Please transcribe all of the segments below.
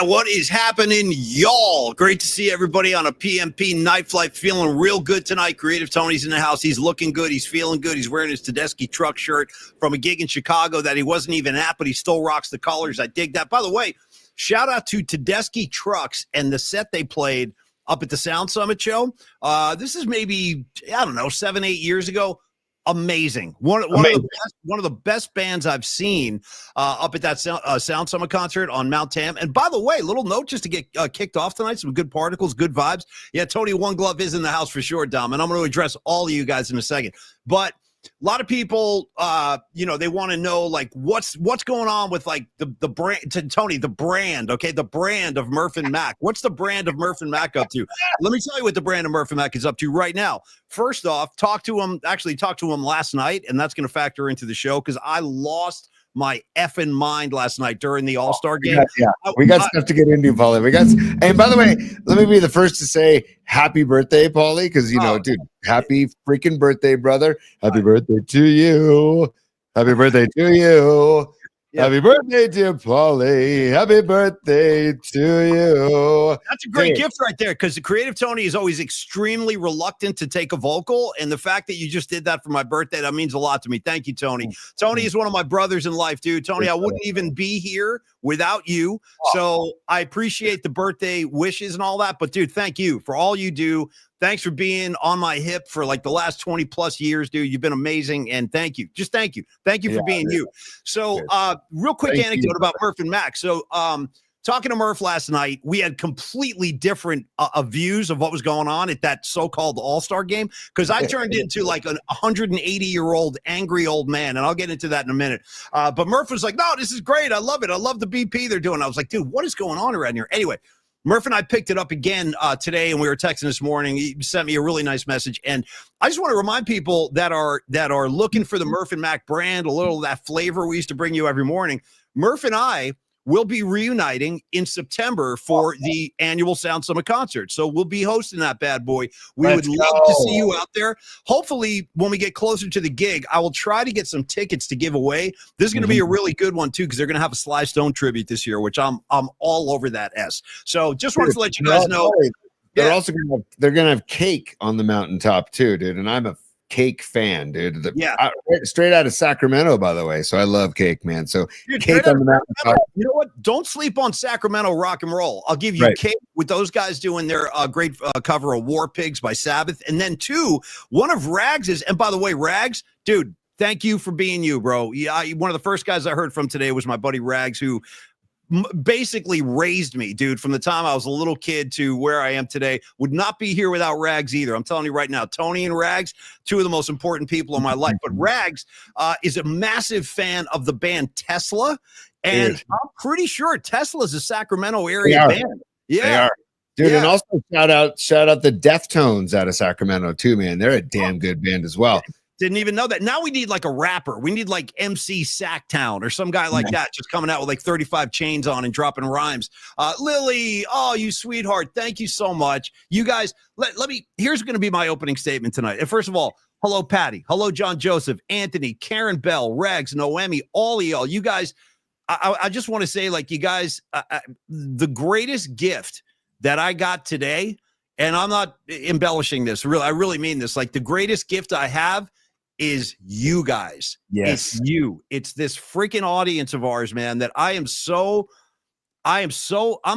Yeah, what is happening, y'all? Great to see everybody on a PMP Night Flight. Feeling real good tonight. Creative Tony's in the house. He's looking good. He's feeling good. He's wearing his Tedeschi truck shirt from a gig in Chicago that he wasn't even at, but he still rocks the colors. I dig that. By the way, shout out to Tedeschi Trucks and the set they played up at the Sound Summit show. This is maybe, 7-8 years ago. Amazing. One of the best bands I've seen up at that Sound Summit concert on Mount Tam. And by the way, little note just to get kicked off tonight, some good particles, good vibes. Yeah, Tony One Glove is in the house for sure, Dom, and I'm going to address all of you guys in a second. But a lot of people, they want to know like what's going on with like the brand, to Tony, the brand, okay, the brand of Murph and Mac. What's the brand of Murph and Mac up to? Let me tell you what the brand of Murph and Mac is up to right now. First off, talked to him last night, and that's going to factor into the show because I lost my effing mind last night during the All-Star game. We got stuff to get into, Paulie. And by the way, let me be the first to say happy birthday, Paulie, because dude, happy freaking birthday, brother. Happy birthday to you. Happy birthday to you. Yep. Happy birthday, dear Paulie. Happy birthday to you. That's a great gift right there, because the Creative Tony is always extremely reluctant to take a vocal, and the fact that you just did that for my birthday, that means a lot to me. Thank you, Tony. Tony is one of my brothers in life, dude. Tony, I wouldn't even be here without you, so I appreciate the birthday wishes and all that, but dude, thank you for all you do. Thanks for being on my hip for like the last 20 plus years, dude. You've been amazing. And thank you. Just thank you. Thank you for being you. So real quick anecdote about Murph and Mac. So talking to Murph last night, we had completely different views of what was going on at that so-called All-Star game. Because I turned into like an 180-year-old angry old man. And I'll get into that in a minute. But Murph was like, no, this is great. I love it. I love the BP they're doing. I was like, dude, what is going on around here? Anyway, Murph and I picked it up again today, and we were texting this morning. He sent me a really nice message, and I just want to remind people that are looking for the Murph and Mac brand, a little of that flavor we used to bring you every morning. Murph and I will be reuniting in September for the annual Sound Summit concert. So we'll be hosting that bad boy. We would love to see you out there. Hopefully, when we get closer to the gig, I will try to get some tickets to give away. This is going to be a really good one, too, because they're going to have a Sly Stone tribute this year, which I'm all over that S. So just wanted to let you guys know. They're also going to have cake on the mountaintop, too, dude. And I'm a cake fan, dude. Straight out of Sacramento, by the way. So I love cake, man. So dude, cake on the mountain. You know what? Don't sleep on Sacramento rock and roll. I'll give you cake with those guys doing their great cover of War Pigs by Sabbath. And then one of Rags's, and by the way, Rags, dude, thank you for being you, bro. Yeah, one of the first guys I heard from today was my buddy Rags, who basically raised me, dude, from the time I was a little kid to where I am today. Would not be here without Rags either. I'm telling you right now, Tony and Rags, two of the most important people in my life. But Rags is a massive fan of the band Tesla, and I'm pretty sure Tesla is a Sacramento area band. Yeah, they are. Dude, and also shout out the Deftones out of Sacramento too, man. They're a damn good band as well. Didn't even know that. Now we need like a rapper. We need like MC Sacktown or some guy like that just coming out with like 35 chains on and dropping rhymes. Lily, oh, you sweetheart. Thank you so much. You guys, let me, here's going to be my opening statement tonight. And first of all, hello, Patty. Hello, John Joseph, Anthony, Karen Bell, Rags, Noemi, all of y'all. You guys, I just want to say, like, you guys, the greatest gift that I got today, and I'm not embellishing this, really, I really mean this, like the greatest gift I have is you guys. Yes. It's you. It's this freaking audience of ours, man, that I'm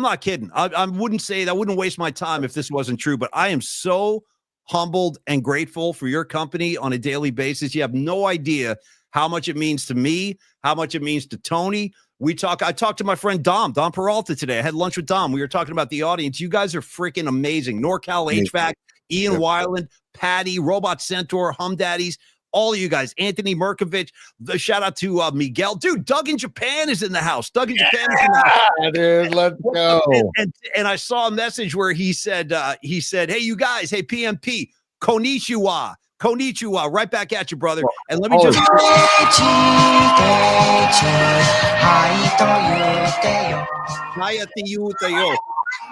not kidding. I wouldn't say that. I wouldn't waste my time if this wasn't true, but I am so humbled and grateful for your company on a daily basis. You have no idea how much it means to me, how much it means to Tony. I talked to my friend Dom Peralta today. I had lunch with Dom. We were talking about the audience. You guys are freaking amazing. NorCal HVAC, Ian Weiland, Patty, Robot Centaur, Hum Daddies, all of you guys, Anthony Merkovich, the shout out to Miguel. Dude, Doug in Japan is in the house. Doug in Japan is in the house. Dude, let's go. And I saw a message where he said, hey, you guys, hey, PMP, konnichiwa. Konnichiwa, right back at you, brother. And let me just.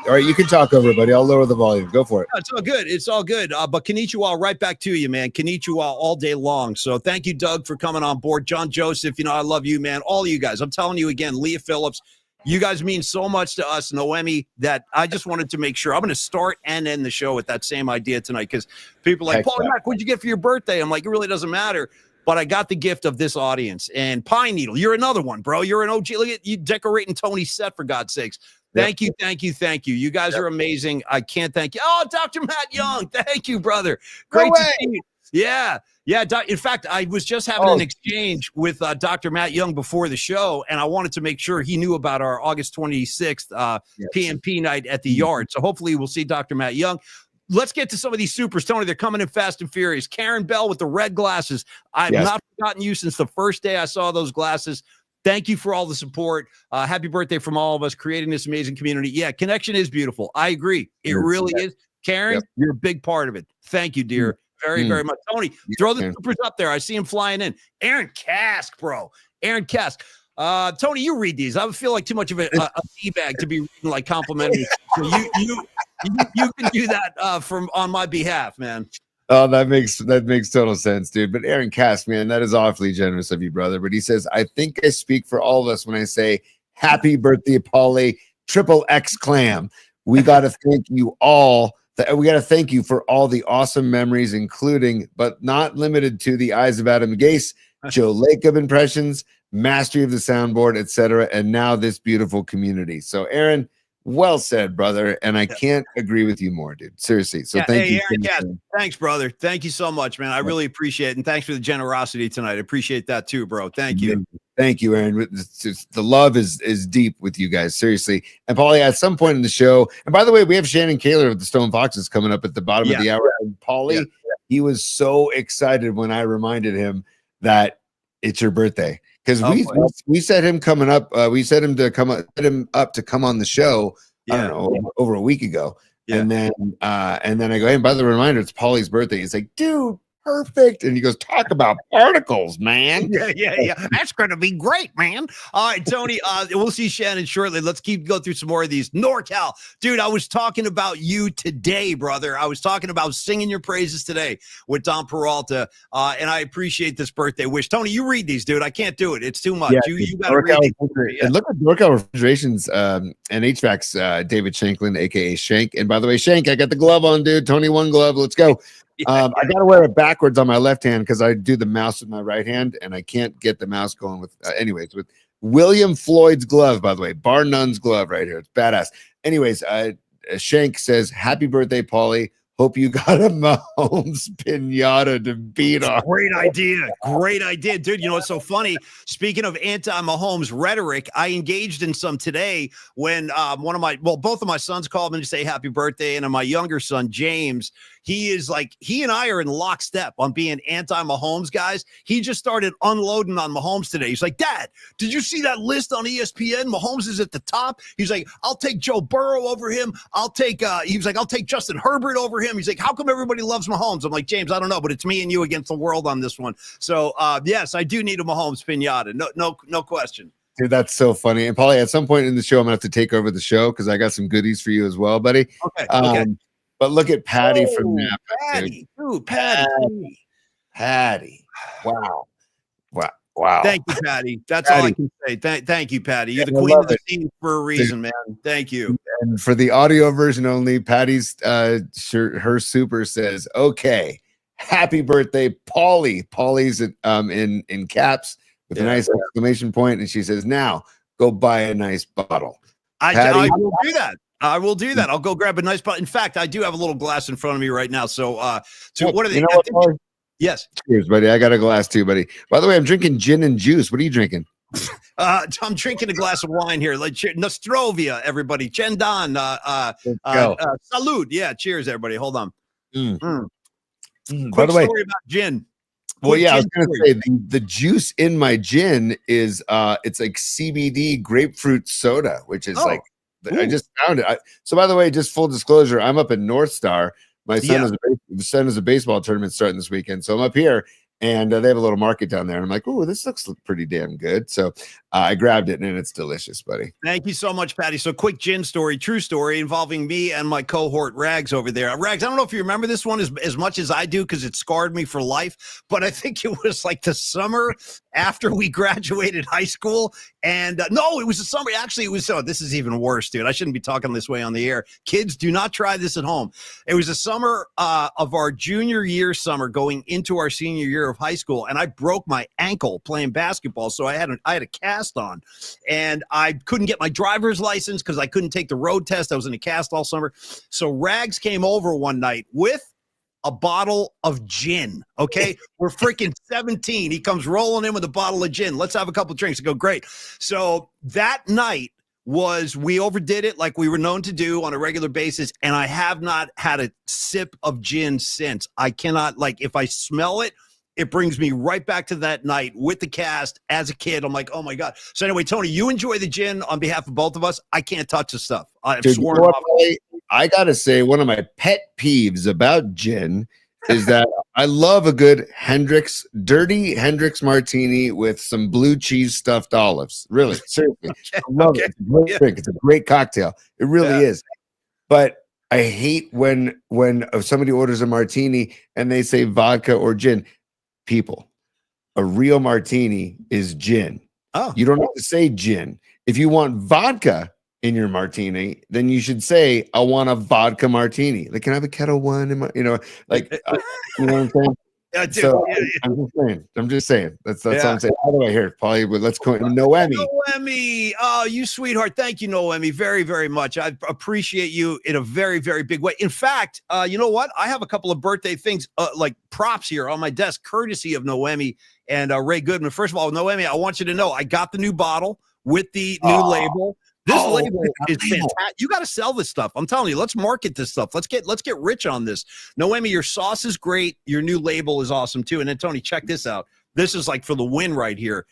All right, you can talk over, buddy. I'll lower the volume. Go for it. It's all good. It's all good. But konnichiwa, right back to you, man. Konnichiwa all day long. So thank you, Doug, for coming on board. John Joseph, I love you, man. All of you guys. I'm telling you again, Leah Phillips, You guys mean so much to us, Noemi, that I just wanted to make sure. I'm going to start and end the show with that same idea tonight because people are like, Paulie Mac, what'd you get for your birthday? I'm like, it really doesn't matter. But I got the gift of this audience. And Pine Needle, you're another one, bro. You're an OG. Look at you decorating Tony's set, for God's sakes. Thank you. You guys are amazing. I can't thank you. Oh, Dr. Matt Young. Thank you, brother. Great to see you. Yeah. In fact, I was just having an exchange with Dr. Matt Young before the show, and I wanted to make sure he knew about our August 26th PMP night at the Yard. So hopefully we'll see Dr. Matt Young. Let's get to some of these supers, Tony. They're coming in fast and furious. Karen Bell with the red glasses. I've not forgotten you since the first day I saw those glasses. Thank you for all the support. Happy birthday from all of us creating this amazing community. Yeah, connection is beautiful. I agree. It really is. Karen, you're a big part of it. Thank you, dear. Very, very much. Tony, throw the supers up there. I see him flying in. Aaron Kask, bro. Aaron Kask. Tony, you read these. I feel like too much of a D-bag to be reading like complimentary. So you can do that from on my behalf, man. Oh, that makes total sense, dude. But Aaron Kask, man, that is awfully generous of you, brother. But he says, I think I speak for all of us when I say happy birthday, Paulie, triple X clam. We got to thank you all. We got to thank you for all the awesome memories, including, but not limited to, the Eyes of Adam Gase, Joe Lacob impressions, mastery of the soundboard, etc., and now this beautiful community. So, Aaron, well said, brother, and I can't agree with you more, dude. Seriously. So thank you. Aaron Kask, thanks, brother. Thank you so much, man. I really appreciate it, and thanks for the generosity tonight. I appreciate that too, bro. Thank you. Thank you, Aaron. The love is deep with you guys, seriously. And Paulie, at some point in the show, and by the way, we have Shannon Koehler of the Stone Foxes coming up at the bottom of the hour. And Paulie, he was so excited when I reminded him that it's your birthday. Because we set him coming up. We set him to come up to come on the show. I don't know, over a week ago. And then I go, hey, and by the reminder, it's Paulie's birthday. He's like, dude, perfect. And he goes, talk about particles, man. Yeah. That's going to be great, man. All right, Tony, we'll see Shannon shortly. Let's go through some more of these. NorCal. Dude, I was talking about you today, brother. I was talking about singing your praises today with Don Peralta, and I appreciate this birthday wish. Tony, you read these, dude. I can't do it. It's too much. You got to read these. And look at NorCal Refrigerations and HVAC's David Shanklin, a.k.a. Shank. And by the way, Shank, I got the glove on, dude. Tony, one glove. Let's go. I gotta wear it backwards on my left hand because I do the mouse with my right hand, and I can't get the mouse going with. Anyways, with William Floyd's glove, by the way, bar none's glove right here. It's badass. Anyways, Shank says, "Happy birthday, Paulie. Hope you got a Mahomes pinata to beat on." Great idea, dude. You know what's so funny? Speaking of anti-Mahomes rhetoric, I engaged in some today when both of my sons called me to say happy birthday, and my younger son James, he and I are in lockstep on being anti-Mahomes guys. He just started unloading on Mahomes today. He's like, Dad, did you see that list on ESPN? Mahomes is at the top. He's like, I'll take Joe Burrow over him. I'll take Justin Herbert over him. He's like, how come everybody loves Mahomes? I'm like, James, I don't know, but it's me and you against the world on this one. So yes, I do need a Mahomes pinata. No question. Dude, that's so funny. And Paulie, at some point in the show, I'm gonna have to take over the show because I got some goodies for you as well, buddy. Okay. But look at Patty from Napa. Patty. Ooh, Patty. Wow. Thank you, Patty. That's all I can say. Thank you, Patty. You're the queen of the scene for a reason, man. Thank you. And for the audio version only, Patty's her super says, okay, happy birthday, Paulie. Paulie's in caps with a nice exclamation point, and she says, now go buy a nice bottle. I will do that. I'll go grab a nice bottle. In fact, I do have a little glass in front of me right now. So what are they? Yes. Cheers, buddy. I got a glass too, buddy. By the way, I'm drinking gin and juice. What are you drinking? I'm drinking a glass of wine here. Like Nostrovia, everybody. Chendan. Salud. Yeah. Cheers, everybody. Hold on. By the way, story about gin. Well, yeah, I was going to say the juice in my gin is it's like CBD grapefruit soda, which is I just found it. So by the way, just full disclosure, I'm up in North Star. My son has a baseball tournament starting this weekend, so I'm up here, and they have a little market down there. And I'm like, oh, this looks pretty damn good. So I grabbed it, and it's delicious, buddy. Thank you so much, Patty. So quick gin story, true story, involving me and my cohort, Rags, over there. Rags, I don't know if you remember this one as much as I do because it scarred me for life, but I think it was like the summer after we graduated high school. And no, it was the summer. Actually, it was this is even worse, dude. I shouldn't be talking this way on the air. Kids, do not try this at home. It was the summer of our junior year summer going into our senior year of high school. And I broke my ankle playing basketball. So I had a cast on, and I couldn't get my driver's license because I couldn't take the road test. I was in a cast all summer. So Rags came over one night with a bottle of gin. Okay. We're freaking 17. He comes rolling in with a bottle of gin. Let's have a couple of drinks. I go, great. So that night we overdid it like we were known to do on a regular basis. And I have not had a sip of gin since. I cannot, if I smell it, it brings me right back to that night with the cast as a kid. I'm like, oh my God. So anyway, Tony, you enjoy the gin on behalf of both of us. I can't touch the stuff. I've sworn off. I gotta say, one of my pet peeves about gin is that I love a good dirty Hendrix martini with some blue cheese stuffed olives. Really, seriously, I love it. It's a great drink. It's a great cocktail. It really is. But I hate when somebody orders a martini and they say vodka or gin. People, a real martini is gin. Oh, you don't have to say gin. If you want vodka in your martini, then you should say, I want a vodka martini. Like, can I have a Kettle One in my, you know what I'm saying? Yeah, dude, so I'm just saying. That's all I'm saying. How do I hear it, Paulie? Let's go. Noemi. Noemi. Oh, you sweetheart. Thank you, Noemi, very, very much. I appreciate you in a very, very big way. In fact, you know what? I have a couple of birthday things, like props here on my desk, courtesy of Noemi and Ray Goodman. First of all, Noemi, I want you to know I got the new bottle with the new label. This label is fantastic. You got to sell this stuff. I'm telling you, let's market this stuff. Let's get rich on this. Noemi, your sauce is great. Your new label is awesome too. And then Tony, check this out. This is like for the win right here.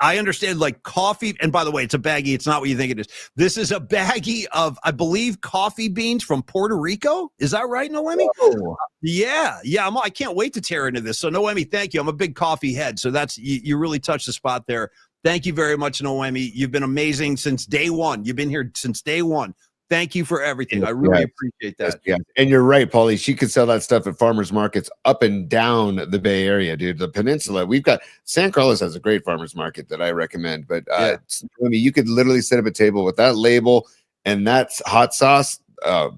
I understand coffee. And by the way, it's a baggie. It's not what you think it is. This is a baggie of, I believe, coffee beans from Puerto Rico. Is that right, Noemi? Oh. Yeah. I can't wait to tear into this. So Noemi, thank you. I'm a big coffee head. So you really touched the spot there. Thank you very much, Noemi. You've been amazing since day one. You've been here since day one. Thank you for everything. I really appreciate that. Yeah. And you're right, Paulie. She could sell that stuff at farmers markets up and down the Bay Area, dude. The peninsula. We've got San Carlos has a great farmers market that I recommend. But I mean, you could literally set up a table with that label and that's hot sauce.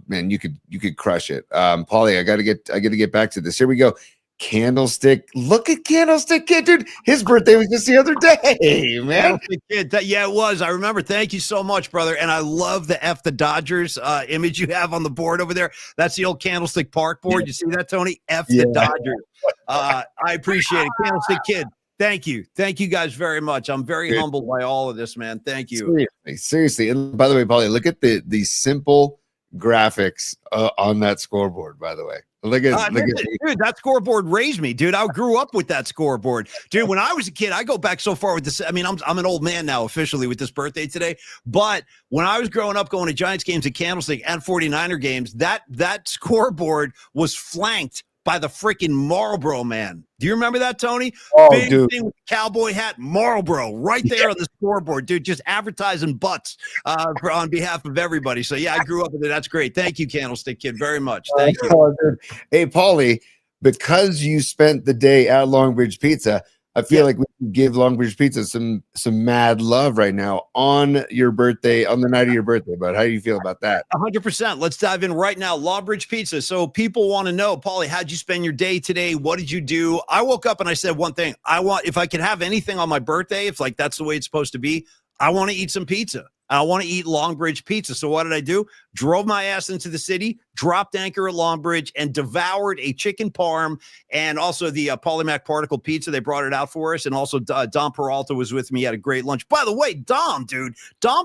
Man, you could crush it. Paulie, I gotta get back to this. Here we go. Candlestick. Look at Candlestick Kid, dude. His birthday was just the other day, man. Kid. Yeah, it was. I remember. Thank you so much, brother. And I love the F the Dodgers image you have on the board over there. That's the old Candlestick Park board. You see that, Tony? F the Dodgers. I appreciate it. Candlestick Kid. Thank you. Thank you guys very much. I'm very humbled by all of this, man. Thank you. Seriously. And by the way, Paulie, look at the simple graphics on that scoreboard, by the way. Look at dude, that scoreboard raised me, dude. I grew up with that scoreboard, dude. When I was a kid, I go back so far with this. I mean, I'm an old man now officially with this birthday today. But when I was growing up, going to Giants games at Candlestick and 49er games, that scoreboard was flanked by the freaking Marlboro man. Do you remember that, Tony? Oh, big dude. thing with the cowboy hat, Marlboro, right there on the scoreboard, dude. Just advertising butts on behalf of everybody. So yeah, I grew up with it. That's great. Thank you, Candlestick Kid, very much. Thank you. Hey, Paulie, because you spent the day at Longbridge Pizza, I feel like we can give Longbridge Pizza some mad love right now on your birthday, on the night of your birthday. But how do you feel about that? 100%. Let's dive in right now. Longbridge Pizza. So people want to know, Paulie, how'd you spend your day today? What did you do? I woke up and I said one thing. If I could have anything on my birthday, if that's the way it's supposed to be, I want to eat some pizza. I want to eat Longbridge Pizza. So what did I do? Drove my ass into the city, dropped anchor at Longbridge, and devoured a chicken parm and also the Polymac Particle Pizza. They brought it out for us. And also Dom Peralta was with me. Had a great lunch. By the way, Dom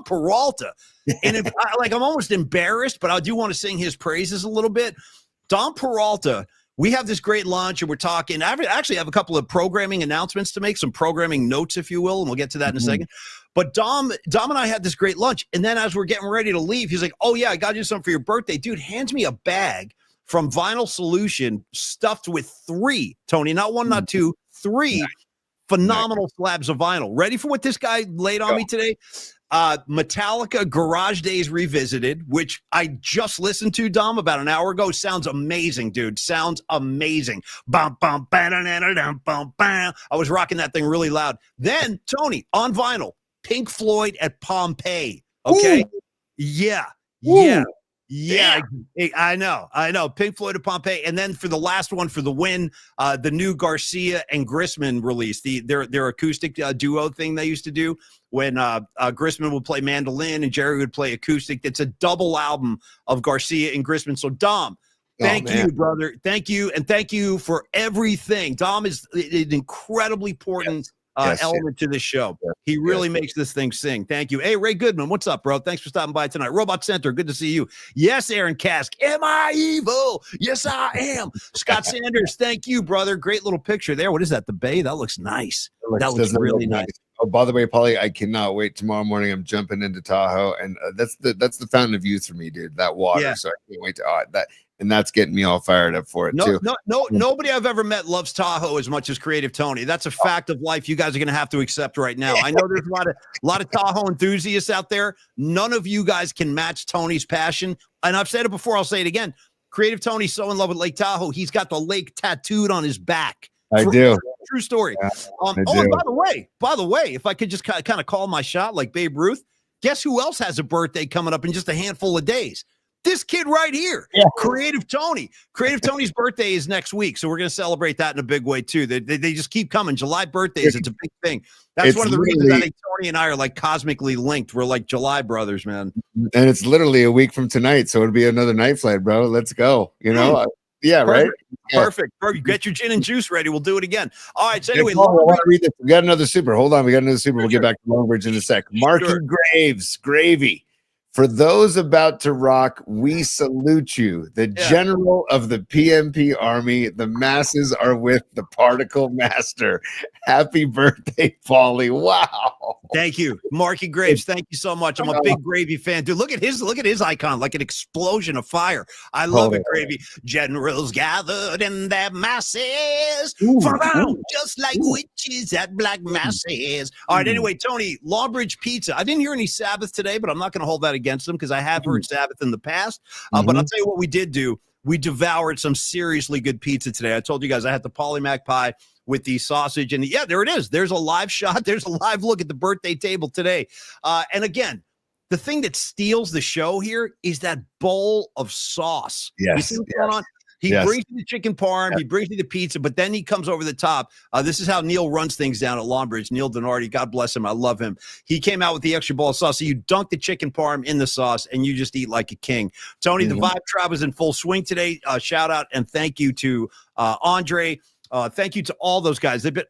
Peralta. And I'm almost embarrassed, but I do want to sing his praises a little bit. Dom Peralta. We have this great lunch and we're talking. I actually have a couple of programming announcements to make, some programming notes, if you will, and we'll get to that in a second. But Dom and I had this great lunch. And then as we're getting ready to leave, he's like, oh, yeah, I got to do something for your birthday. Dude, hands me a bag from Vinyl Solution stuffed with 3, Tony, not 1, not 2, 3 phenomenal slabs of vinyl. Ready for what this guy laid on me today? Metallica Garage Days Revisited, which I just listened to, Dom, about an hour ago. Sounds amazing, dude. Sounds amazing. Bum, bum, ba-da-da-da-dum, bum, bam. I was rocking that thing really loud. Then, Tony, on vinyl, Pink Floyd at Pompeii. Okay? Ooh. Yeah. Yeah. Ooh. Yeah, I know. Pink Floyd at Pompeii, and then for the last one for the win, the new Garcia and Grisman release, their acoustic duo thing they used to do when Grisman would play mandolin and Jerry would play acoustic. It's a double album of Garcia and Grisman. So Dom, thank you, brother. Thank you, and thank you for everything. Dom is an incredibly important. Element to this show. He really makes this thing sing. Thank you. Hey, Ray Goodman, what's up, bro? Thanks for stopping by tonight. Robot Center, good to see you. Yes, Aaron Kask. Am I evil? Yes, I am. Scott Sanders, thank you, brother. Great little picture there. What is that? The bay? That looks nice. That looks really nice. Oh, by the way, Paulie, I cannot wait. Tomorrow morning, I'm jumping into Tahoe, and that's the fountain of youth for me, dude. That water. Yeah. So I can't wait to that. And that's getting me all fired up for it, too. Nobody I've ever met loves Tahoe as much as Creative Tony. That's a fact of life you guys are going to have to accept right now. I know there's a lot of Tahoe enthusiasts out there. None of you guys can match Tony's passion. And I've said it before. I'll say it again. Creative Tony's so in love with Lake Tahoe. He's got the lake tattooed on his back. I do. True story. Yeah, and by the way, if I could just kind of call my shot like Babe Ruth, guess who else has a birthday coming up in just a handful of days? This kid right here, Creative Tony. Creative Tony's birthday is next week, so we're going to celebrate that in a big way, too. They just keep coming. July birthdays, it's a big thing. That's one of the reasons I think Tony and I are like cosmically linked. We're like July brothers, man. And it's literally a week from tonight, so it'll be another night flight, bro. Let's go. You know? Yeah, perfect. Right? Perfect. Get your gin and juice ready. We'll do it again. All right, so anyway. I want to read this. We got another super. Hold on. We got another super. We'll get back to Longbridge in a sec. Marky Graves, Gravy. For those about to rock, we salute you. The general of the PMP army. The masses are with the particle master. Happy birthday, Paulie. Wow. Thank you. Marky Graves, thank you so much. I'm a big Gravy fan. Dude, look at his icon, like an explosion of fire. I love it, Gravy. Generals gathered in their masses. Just like witches at black masses. All right, anyway, Tony, Lawbridge Pizza. I didn't hear any Sabbath today, but I'm not going to hold that against them because I have heard Sabbath in the past. But I'll tell you what we did do. We devoured some seriously good pizza today. I told you guys I had the polymac pie with the sausage. And there it is. There's a live shot. There's a live look at the birthday table today. And again, the thing that steals the show here is that bowl of sauce. Yes. You see what's going on? He brings you the chicken parm, he brings you the pizza, but then he comes over the top. This is how Neil runs things down at Longbridge. Neil Donardi, God bless him. I love him. He came out with the extra bowl of sauce. So you dunk the chicken parm in the sauce and you just eat like a king. Tony, the Vibe Tribe is in full swing today. Shout out and thank you to Andre. Thank you to all those guys. They've been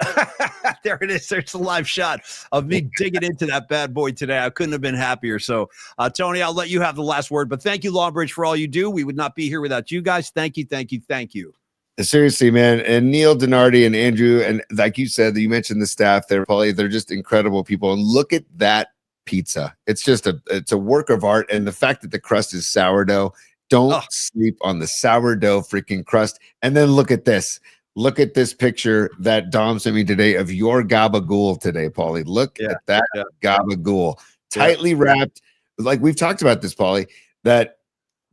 there it is. There's a live shot of me digging into that bad boy today. I couldn't have been happier. So, Tony, I'll let you have the last word. But thank you, Longbridge, for all you do. We would not be here without you guys. Thank you, thank you, thank you. Seriously, man. And Neil Donardi and Andrew, and like you said, you mentioned the staff there, Paulie. They're just incredible people. And look at that pizza. It's just it's a work of art. And the fact that the crust is sourdough. Don't sleep on the sourdough freaking crust. And then look at this. Look at this picture that Dom sent me today of your gabagool today, Paulie. Look at that gabagool. Tightly wrapped. Like we've talked about this, Paulie, that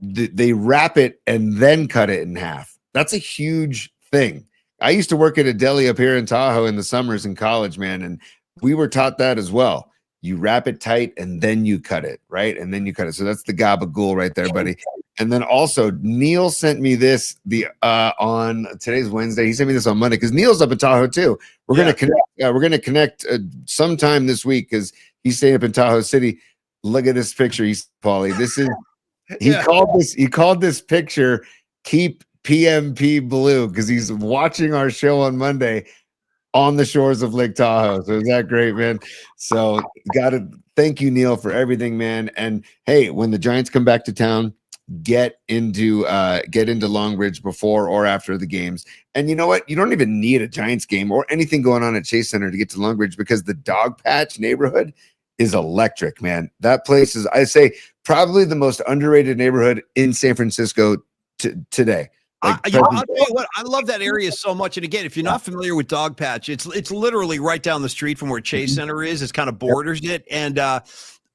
they wrap it and then cut it in half. That's a huge thing. I used to work at a deli up here in Tahoe in the summers in college, man, and we were taught that as well. You wrap it tight and then you cut it, right? And then you cut it. So that's the gabagool right there, buddy. And then also Neil sent me this on today's Wednesday. He sent me this on Monday because Neil's up in Tahoe too. We're gonna connect. We're gonna connect sometime this week because he's staying up in Tahoe City. Look at this picture, Paulie. This is he called this picture "Keep PMP Blue" because he's watching our show on Monday on the shores of Lake Tahoe. So is that great, man? So gotta thank you, Neil, for everything, man. And hey, when the Giants come back to town, get into Longbridge before or after the games. And you know what? You don't even need a Giants game or anything going on at Chase Center to get to Longbridge because the Dog Patch neighborhood is electric, man. That place is, I say, probably the most underrated neighborhood in San Francisco today. Like, I'll tell you what, I love that area so much. And again, if you're not familiar with Dog Patch, it's literally right down the street from where Chase Center is. It's kind of borders it. And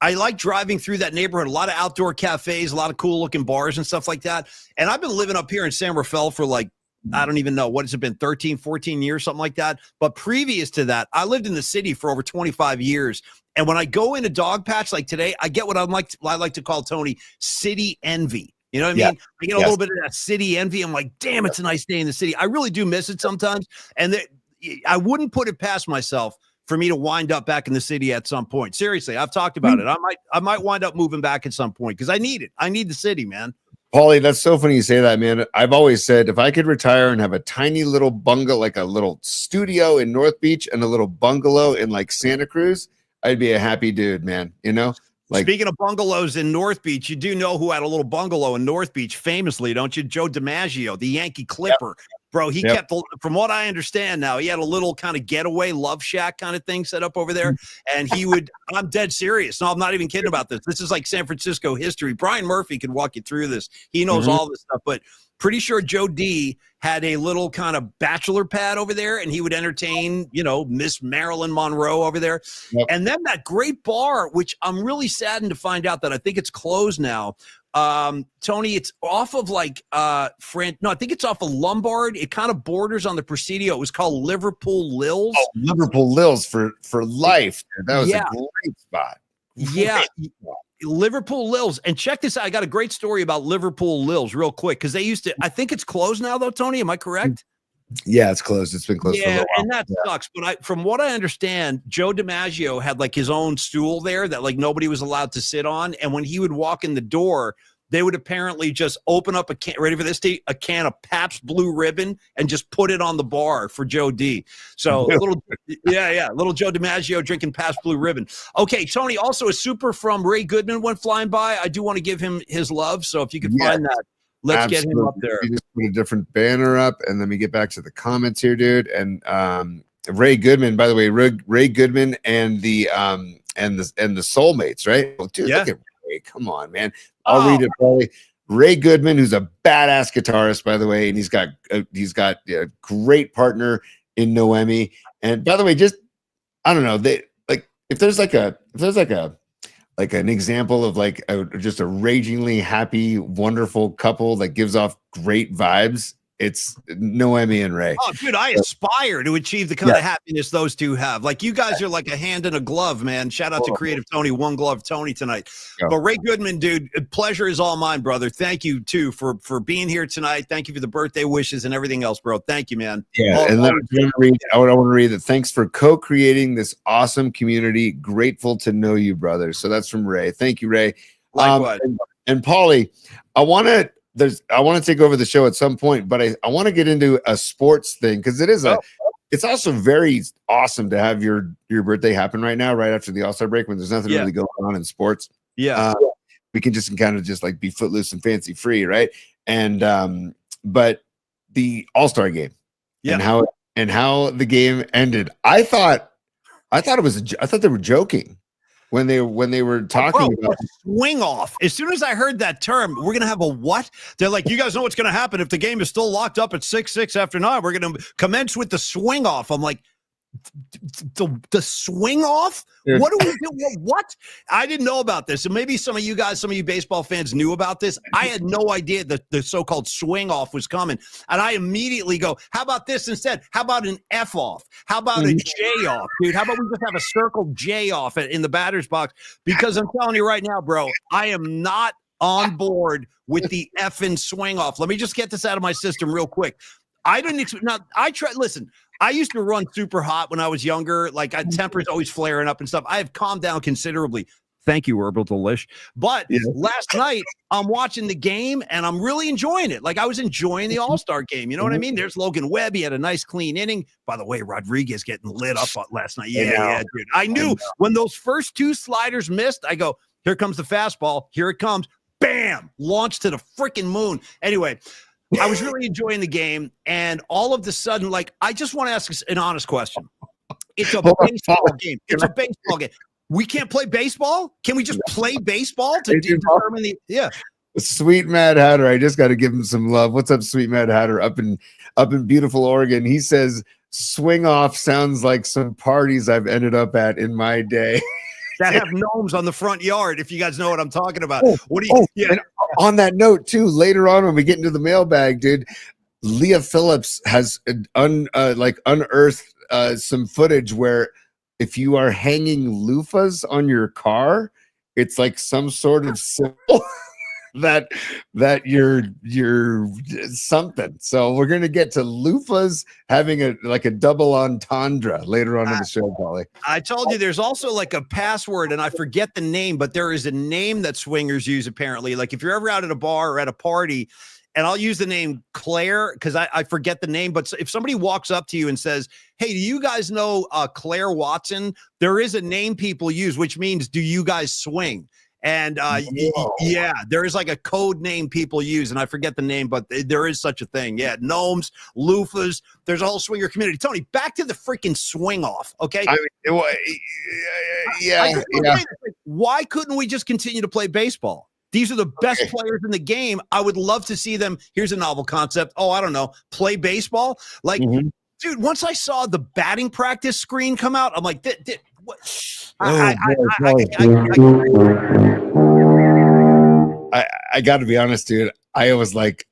I like driving through that neighborhood. A lot of outdoor cafes, a lot of cool looking bars and stuff like that. And I've been living up here in San Rafael for like, I don't even know, what has it been, 13, 14 years, something like that. But previous to that, I lived in the city for over 25 years. And when I go in a dog patch like today, I get what I like to call, Tony, city envy. You know what I mean? I get a little bit of that city envy. I'm like, damn, it's a nice day in the city. I really do miss it sometimes. And I wouldn't put it past myself for me to wind up back in the city at some point. Seriously, I've talked about it. I might wind up moving back at some point because I need it. I need the city, man. Paulie, that's so funny you say that, man. I've always said if I could retire and have a tiny little bungalow, like a little studio in North Beach and a little bungalow in like Santa Cruz, I'd be a happy dude, man. You know? Like, speaking of bungalows in North Beach, you do know who had a little bungalow in North Beach famously, don't you? Joe DiMaggio, the Yankee Clipper. Yep. Bro, he kept, from what I understand now, he had a little kind of getaway love shack kind of thing set up over there. And he would, I'm dead serious. No, I'm not even kidding about this. This is like San Francisco history. Brian Murphy could walk you through this. He knows all this stuff, but pretty sure Joe D had a little kind of bachelor pad over there, and he would entertain, you know, Miss Marilyn Monroe over there. And then that great bar, which I'm really saddened to find out that I think it's closed now. Tony, it's off of like I think it's off of Lombard. It kind of borders on the Presidio. It was called Liverpool Lil's. Oh, Liverpool Lil's for life. That was a great spot. Liverpool Lil's. And check this out. I got a great story about Liverpool Lil's real quick because they used to, I think it's closed now though, Tony. Am I correct? Yeah, it's closed. It's been closed for a little while. And that sucks. But from what I understand, Joe DiMaggio had like his own stool there that like nobody was allowed to sit on. And when he would walk in the door, they would apparently just open up a can, ready for this, a can of Pabst Blue Ribbon and just put it on the bar for Joe D. So little Joe DiMaggio drinking Pabst Blue Ribbon. Okay, Tony, also a super from Ray Goodman went flying by. I do want to give him his love. So if you could find that. Let's get him up there. You just put a different banner up, and let me get back to the comments here, dude. And Ray Goodman, by the way, Ray Goodman and the Soulmates, right? Well, dude, look at Ray. Come on, man. I'll read it, Paulie. Ray Goodman, who's a badass guitarist, by the way, and he's got a great partner in Noemi. And by the way, just I don't know, they like if there's an example of like just a ragingly happy, wonderful couple that gives off great vibes. It's Noemi and Ray. Oh, dude, I aspire to achieve the kind of happiness those two have. Like you guys are like a hand in a glove, man. Shout out to Creative Tony, One Glove Tony tonight. But Ray Goodman, dude, pleasure is all mine, brother. Thank you too for being here tonight. Thank you for the birthday wishes and everything else, bro. Thank you, man. Yeah, and then I want to read that. Thanks for co-creating this awesome community. Grateful to know you, brother. So that's from Ray. Thank you, Ray. Likewise. And Paulie, I want to take over the show at some point, but I want to get into a sports thing because it's also very awesome to have your birthday happen right now, right after the All-Star break when there's nothing really going on in sports. We can just kind of just like be footloose and fancy free, right? And but the All-Star game and how the game ended, I thought they were joking. When they were talking about swing off. As soon as I heard that term, we're gonna have a what? They're like, you guys know what's gonna happen if the game is still locked up at 6-6 after 9. We're gonna commence with the swing off. I'm like, the swing off? What do we do? What? I didn't know about this. And maybe some of you baseball fans knew about this. I had no idea that the so-called swing off was coming. And I immediately go, how about this instead? How about an F off? How about a J off, dude? How about we just have a circle J off in the batter's box? Because I'm telling you right now, bro, I am not on board with the effing swing off. Let me just get this out of my system real quick. I didn't expect. Now I tried. Listen, I used to run super hot when I was younger. Like temper's always flaring up and stuff. I have calmed down considerably. Thank you, Herbal Delish. But last night I'm watching the game and I'm really enjoying it. Like I was enjoying the All-Star game. You know what I mean? There's Logan Webb. He had a nice clean inning. By the way, Rodriguez getting lit up last night. Yeah, dude. I knew when those first two sliders missed, I go, here comes the fastball. Here it comes. Bam! Launched to the freaking moon. Anyway, I was really enjoying the game, and all of a sudden, like, I just want to ask an honest question. It's a baseball game. It's a baseball game. We can't play baseball? Can we just play baseball to determine the Sweet Mad Hatter? I just got to give him some love. What's up, Sweet Mad Hatter up in beautiful Oregon? He says swing off sounds like some parties I've ended up at in my day. that have gnomes on the front yard. If you guys know what I'm talking about. What do you? Yeah. And on that note, too, later on when we get into the mailbag, dude, Leah Phillips has unearthed some footage where if you are hanging loofahs on your car, it's like some sort of symbol that you're something. So we're gonna get to loofahs having a double entendre later on in the show, Paulie. I told you there's also like a password, and I forget the name, but there is a name that swingers use apparently. Like if you're ever out at a bar or at a party, and I'll use the name Claire because I forget the name, but if somebody walks up to you and says, hey, do you guys know Claire Watson? There is a name people use, which means, do you guys swing? And yeah, there is like a code name people use, and I forget the name, but there is such a thing. Yeah, gnomes, loofahs. There's a whole swinger community. Tony, back to the freaking swing off. Okay. I mean, yeah. Why couldn't we just continue to play baseball? These are the best players in the game. I would love to see them. Here's a novel concept. Oh, I don't know. Play baseball. Like, dude, once I saw the batting practice screen come out, I'm like, what? I got to be honest, dude. I was like,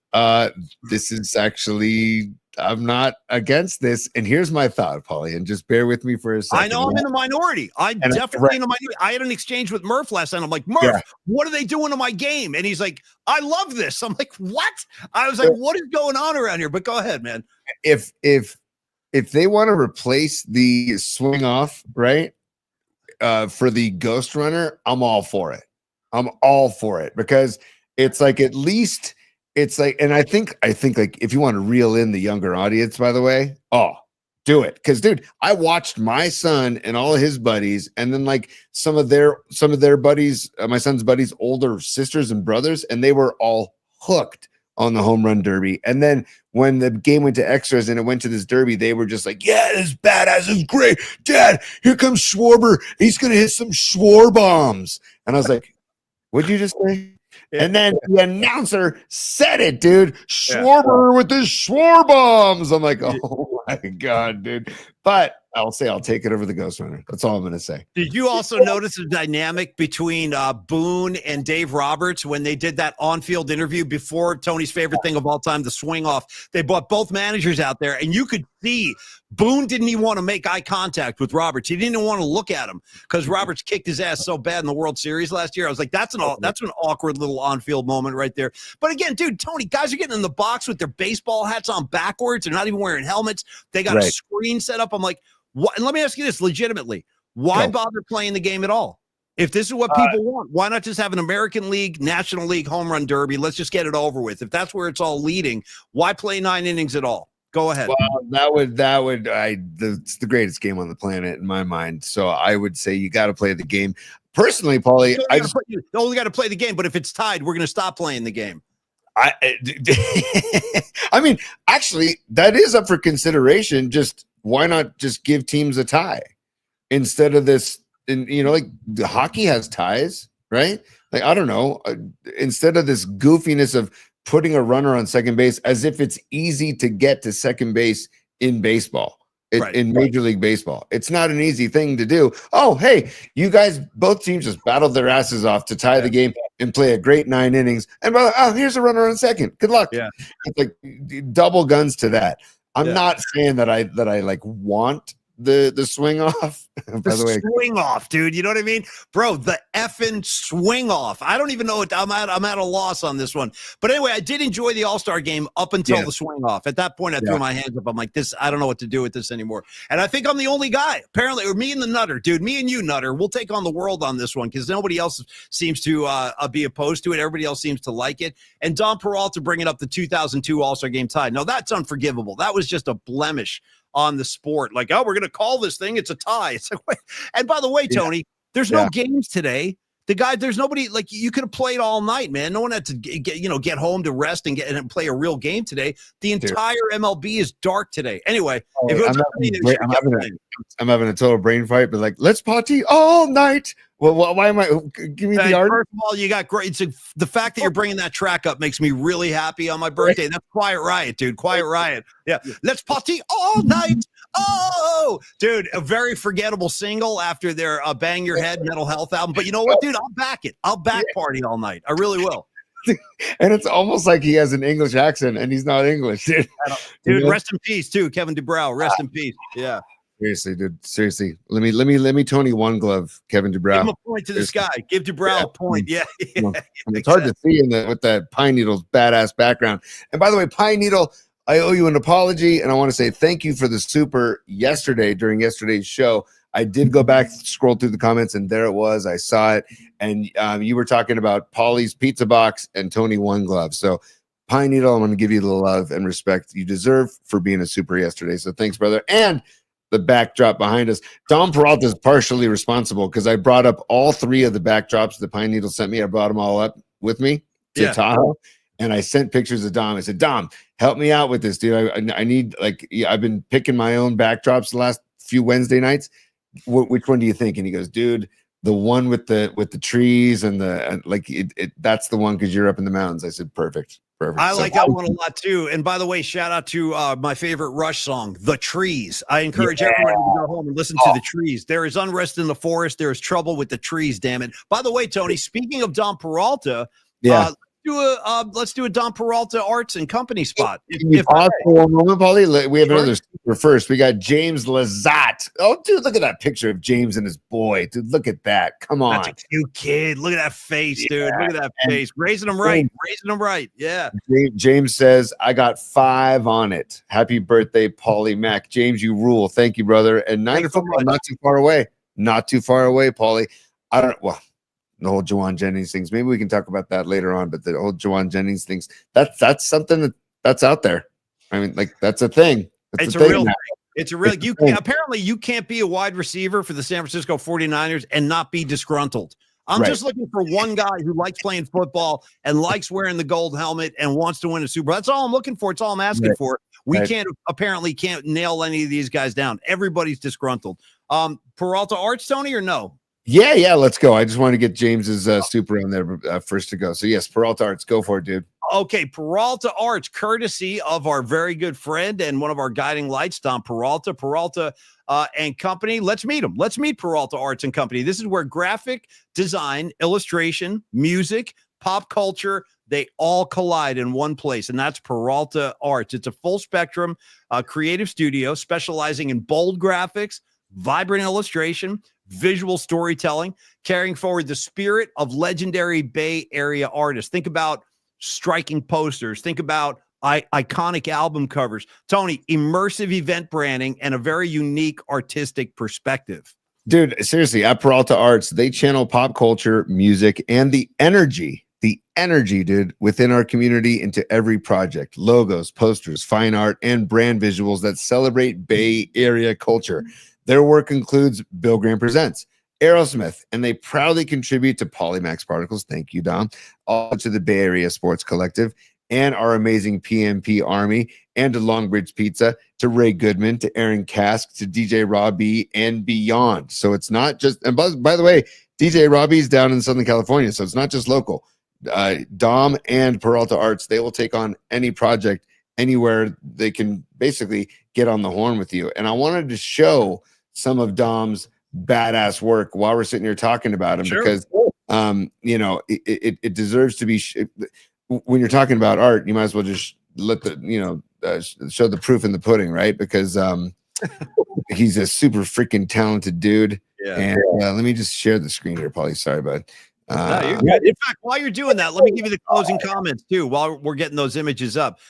this is actually, I'm not against this. And here's my thought, Paulie, and just bear with me for a second. I know I'm in the minority. I'm definitely in the minority. I had an exchange with Murph last night. I'm like, Murph, what are they doing to my game? And he's like, I love this. I'm like, what? I was like, what is going on around here? But go ahead, man. If they want to replace the swing off, right, for the Ghost Runner, I'm all for it. I'm all for it because it's like, at least it's like, and I think like if you want to reel in the younger audience, by the way, do it. Because dude, I watched my son and all of his buddies, and then like some of their buddies, my son's buddies' older sisters and brothers, and they were all hooked on the home run derby. And then when the game went to extras and it went to this derby, they were just like, yeah, this is badass, this is great. Dad, here comes Schwarber. He's gonna hit some Schwar bombs. And I was like, what'd you just say? And then the announcer said it, dude. Schwarber with the Schwar bombs. I'm like, oh my God, dude. But I'll take it over the Ghost Runner. That's all I'm going to say. Did you also notice the dynamic between Boone and Dave Roberts when they did that on-field interview before Tony's favorite thing of all time, the swing off? They brought both managers out there, and you could see Boone didn't even want to make eye contact with Roberts. He didn't even want to look at him because Roberts kicked his ass so bad in the World Series last year. I was like, that's an awkward little on-field moment right there. But again, dude, Tony, guys are getting in the box with their baseball hats on backwards. They're not even wearing helmets. They got a screen set up. I'm like, what? And let me ask you this legitimately. Why bother playing the game at all? If this is what people want, why not just have an American League, National League home run derby? Let's just get it over with. If that's where it's all leading, why play 9 innings at all? Go ahead. Well, it's the greatest game on the planet in my mind. So I would say you got to play the game. Personally, Paulie, you only got to play the game, but if it's tied, we're going to stop playing the game. I mean, actually, that is up for consideration. Just why not just give teams a tie instead of this? And like the hockey has ties, right? Like, I don't know, instead of this goofiness of putting a runner on second base as if it's easy to get to second base in baseball. In Major League Baseball, it's not an easy thing to do. Oh, hey, you guys, both teams just battled their asses off to tie the game and play a great 9 innings. And here's a runner on second. Good luck. Yeah, it's like double guns to that. I'm not saying that I like want the swing off. By the way, swing off, dude. You know what I mean, bro? The effing swing off. I don't even know what I'm at a loss on this one. But anyway, I did enjoy the All-Star game up until the swing off. At that point, I threw my hands up. I'm like, this. I don't know what to do with this anymore. And I think I'm the only guy, apparently, or me and the Nutter, dude. Me and you, Nutter. We'll take on the world on this one because nobody else seems to be opposed to it. Everybody else seems to like it. And Don Peralta bringing up the 2002 All-Star game tie. No, that's unforgivable. That was just a blemish on the sport. Like, oh, we're going to call this thing. It's a tie. It's like, wait. And by the way, Tony, there's no games today. There's nobody, like, you could have played all night, man. No one had to get home to rest and play a real game today. The entire MLB is dark today. Anyway, I'm having a total brain fight, but like, let's party all night. Well, why am I? Give me the art. First of all, you got great. The fact that you're bringing that track up makes me really happy on my birthday. That's Quiet Riot, dude. Quiet Riot. Yeah. Let's party all night. Oh, dude, a very forgettable single after their Bang Your Head mental health album. But you know what, dude? I'll back it. I'll back Party All Night. I really will. And it's almost like he has an English accent and he's not English, dude. Dude, rest in peace, too. Kevin DuBrow. Rest in peace. Yeah. Seriously, dude. Seriously. Let me Tony One Glove, Kevin DuBrow. Give him a point to the sky. Give DuBrow a point. Yeah. It's hard to see with that Pine Needle's badass background. And by the way, Pine Needle, I owe you an apology, and I want to say thank you for the super yesterday during yesterday's show. I did go back, scroll through the comments, and there it was. I saw it, and you were talking about Paulie's Pizza Box and Tony One Glove. So Pine Needle, I'm going to give you the love and respect you deserve for being a super yesterday. So thanks, brother. And the backdrop behind us, Dom Peralta is partially responsible because I brought up all three of the backdrops the Pine Needle sent me. I brought them all up with me to Tahoe, and I sent pictures of Dom. I said, Dom, help me out with this, dude. I need, like, I've been picking my own backdrops the last few Wednesday nights. Which one do you think? And he goes, dude, the one with the trees and that's the one because you're up in the mountains. I said, perfect. I like that one a lot too. And by the way, shout out to my favorite Rush song, The Trees. I encourage everyone to go home and listen to The Trees. There is unrest in the forest. There is trouble with the trees, damn it. By the way, Tony, speaking of Dom Peralta, let's do a Dom Peralta Arts and Company spot. Can you pause for one moment, Paulie? We have another super first. We got James Lazat. Oh, dude, look at that picture of James and his boy. Dude, look at that. Come on. That's a cute kid. Look at that face, dude. Look at that face. Raising them right. Raising them right. Yeah. James says, I got 5 on it. Happy birthday, Paulie Mac. James, you rule. Thank you, brother. And Niner football, not too far away. Not too far away, Paulie. The whole Juwan Jennings things. Maybe we can talk about that later on, but the whole Juwan Jennings things, that's something that's out there. I mean, like, that's a thing. It's a real thing. It's a real apparently you can't be a wide receiver for the San Francisco 49ers and not be disgruntled. I'm just looking for one guy who likes playing football and likes wearing the gold helmet and wants to win a Super Bowl. That's all I'm looking for. It's all I'm asking for. We can't nail any of these guys down. Everybody's disgruntled. Peralta Arts, Tony, or no? Yeah, let's go. I just want to get James's super on there first to go. So yes, Peralta Arts, go for it, dude. Okay, Peralta Arts, courtesy of our very good friend and one of our guiding lights, Dom Peralta and Company. Let's meet him. Let's meet Peralta Arts and Company. This is where graphic design, illustration, music, pop culture, they all collide in one place, and that's Peralta Arts. It's a full spectrum creative studio specializing in bold graphics, vibrant illustration, visual storytelling, carrying forward the spirit of legendary Bay Area artists. Think about striking posters. Think about iconic album covers. Tony, immersive event branding and a very unique artistic perspective. Dude, seriously, at Peralta Arts, they channel pop culture, music, and the energy, dude, within our community into every project. Logos, posters, fine art, and brand visuals that celebrate Bay Area culture. Their work includes Bill Graham Presents, Aerosmith, and they proudly contribute to Polymax Particles. Thank you, Dom. Also to the Bay Area Sports Collective and our amazing PMP Army, and to Longbridge Pizza, to Ray Goodman, to Aaron Kask, to DJ Robbie, and beyond. So it's not just, and by the way, DJ Robbie's down in Southern California, so it's not just local. Dom and Peralta Arts, they will take on any project anywhere they can basically get on the horn with you. And I wanted to show some of Dom's badass work while we're sitting here talking about him, because it deserves to be when you're talking about art, you might as well just let show the proof in the pudding, right? Because he's a super freaking talented dude. And let me just share the screen here, Paulie. Sorry, bud. You're good. In fact, while you're doing that, let me give you the closing comments too while we're getting those images up.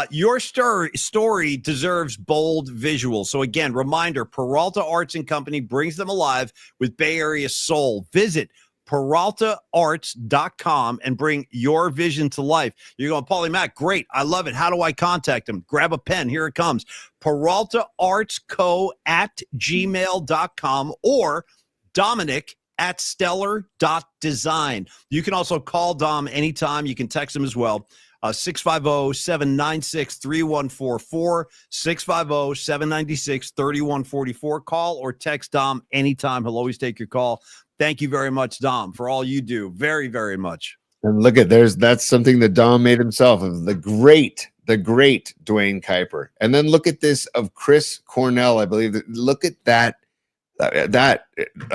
Your story deserves bold visuals. So again, reminder, Peralta Arts and Company brings them alive with Bay Area soul. Visit PeraltaArts.com and bring your vision to life. You're going, Paulie Mac, great. I love it. How do I contact them? Grab a pen. Here it comes. PeraltaArtsCo@gmail.com or Dominic@stellar.design. You can also call Dom anytime. You can text him as well. 650-796-3144, 650-796-3144. Call or text Dom anytime. He'll always take your call. Thank you very much, Dom, for all you do. Very, very much. And look at that's something that Dom made himself, of the great Dwayne Kuiper. And then look at this of Chris Cornell, I believe. Look at that. I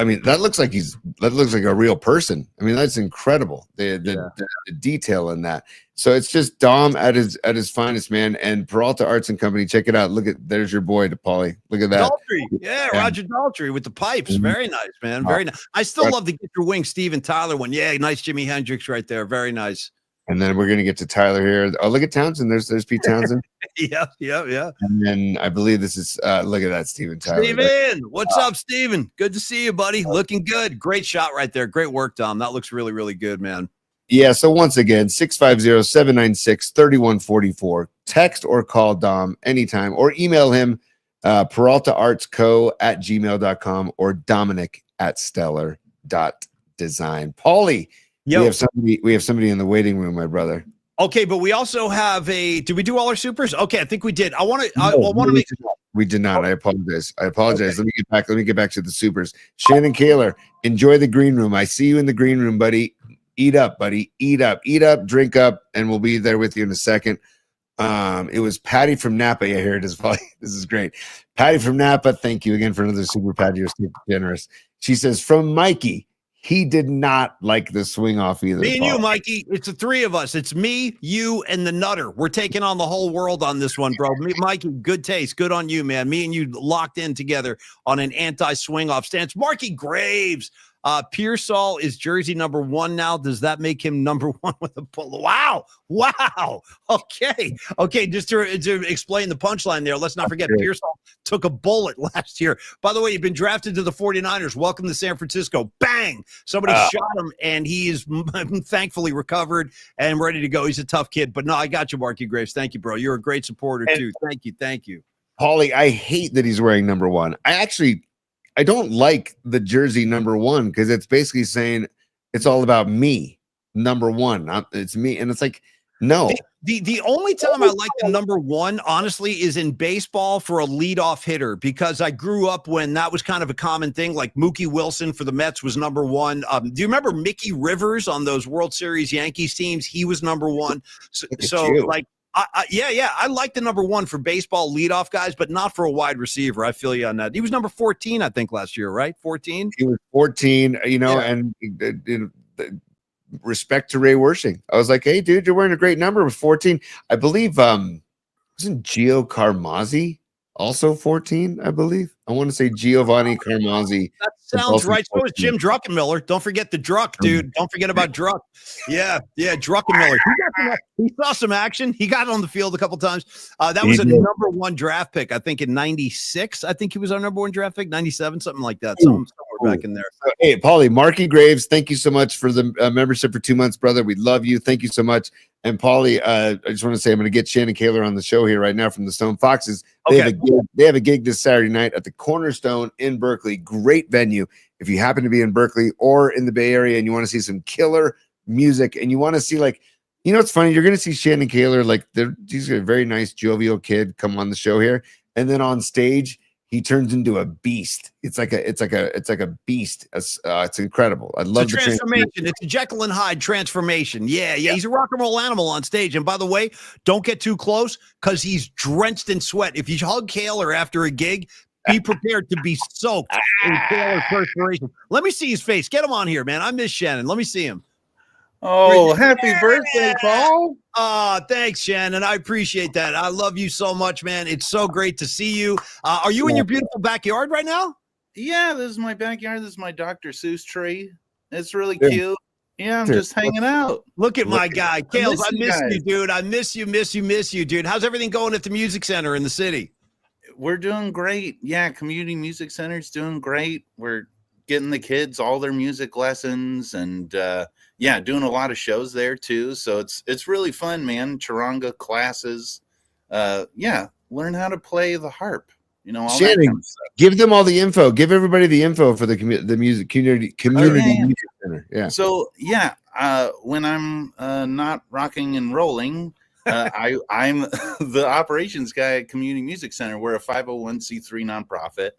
mean, that looks like a real person. I mean, that's incredible. The detail in that. So it's just Dom at his finest, man. And Peralta Arts and Company, check it out. There's your boy, Paulie. Look at that. Daltrey. Yeah, Roger Daltrey with the pipes. Very nice, man. Very nice. I still love the Get Your Wings Steven Tyler one. Yeah, nice Jimi Hendrix right there. Very nice. And then we're gonna get to Tyler here. Oh, look at Townsend. There's Pete Townsend. Yeah. And then I believe this is look at that, Steven Tyler. Steven, what's up, Steven? Good to see you, buddy. Looking good. Great shot right there. Great work, Dom. That looks really, really good, man. Yeah. So once again, 650-796-3144. Text or call Dom anytime, or email him peraltaartsco@gmail.com or dominic@stellar.design. Paulie. Yo. We have somebody in the waiting room, my brother. Okay, but we also have did we do all our supers? Okay, I think we did. We did not. I apologize. Okay. Let me get back to the supers. Shannon Koehler, enjoy the green room. I see you in the green room, buddy. Eat up, buddy. Eat up, drink up, and we'll be there with you in a second. It was Patty from Napa. Yeah, here it is. This is great. Patty from Napa. Thank you again for another super, Patty. You're super generous. She says, from Mikey, he did not like the swing off either. Me and you, Mikey. It's the three of us. It's me, you, and the Nutter. We're taking on the whole world on this one, bro. Mikey, good taste. Good on you, man. Me and you locked in together on an anti-swing off stance. Marky Graves. Pearsall is jersey number 1 now. Does that make him number 1 with a pull? Wow. Okay. Just to explain the punchline there, let's not forget Pearsall took a bullet last year. By the way, you've been drafted to the 49ers. Welcome to San Francisco. Bang! Somebody shot him, and he is thankfully recovered and ready to go. He's a tough kid. But no, I got you, Marky Graves. Thank you, bro. You're a great supporter, too. Thank you. Paulie, I hate that he's wearing number 1. I don't like the jersey number 1 because it's basically saying it's all about me. Number 1, it's me, and it's like, no. The only time I like the number 1, honestly, is in baseball for a leadoff hitter, because I grew up when that was kind of a common thing. Like Mookie Wilson for the Mets was number 1. Do you remember Mickey Rivers on those World Series Yankees teams? He was number 1. So like. I like the number 1 for baseball leadoff guys, but not for a wide receiver. I feel you on that. He was number 14, I think, last year, right? 14? He was 14, and respect to Ray Wershing. I was like, hey, dude, you're wearing a great number with 14. I believe, wasn't Gio Carmazzi also 14, I believe? I want to say Giovanni Carmazzi. That sounds right. So is Jim Druckenmiller. Don't forget the Druck, dude. Don't forget about Druck. Yeah, Druckenmiller. He saw some action. He got on the field a couple times. That was a number 1 draft pick, I think, in 96. I think he was our number 1 draft pick, 97, something like that. Somewhere back in there. Hey, Paulie, Marky Graves, thank you so much for the membership for 2 months, brother. We love you. Thank you so much. And Paulie, I just want to say I'm going to get Shannon Koehler on the show here right now from the Stone Foxes. They have a gig this Saturday night at the Cornerstone in Berkeley. Great venue. If you happen to be in Berkeley or in the Bay Area and you want to see some killer music and you want to see, like, it's funny, you're going to see Shannon Koehler, like, he's a very nice, jovial kid, come on the show here, and then on stage he turns into a beast. It's like a beast. It's incredible. I love the transformation. It's a Jekyll and Hyde transformation. Yeah. He's a rock and roll animal on stage. And by the way, don't get too close because he's drenched in sweat. If you hug Koehler after a gig, be prepared to be soaked in Koehler perspiration. Let me see his face. Get him on here, man. I miss Shannon. Let me see him. Oh, happy birthday, Paul. Thanks, Shannon. I appreciate that. I love you so much, man. It's so great to see you. Are you in your beautiful backyard right now? Yeah, this is my backyard. This is my Dr. Seuss tree. It's really cute. Yeah, I'm just hanging out. Look at my guy. Kales, I miss you, dude. I miss you, dude. How's everything going at the music center in the city? We're doing great. Yeah, community music center's doing great. We're getting the kids all their music lessons and doing a lot of shows there too. So it's really fun, man. Charanga classes. Learn how to play the harp. All Shannon, that kind of stuff. Give them all the info. Give everybody the info for the music community music center. Yeah. So when I'm not rocking and rolling, I'm the operations guy at Community Music Center. We're a 501c3 nonprofit.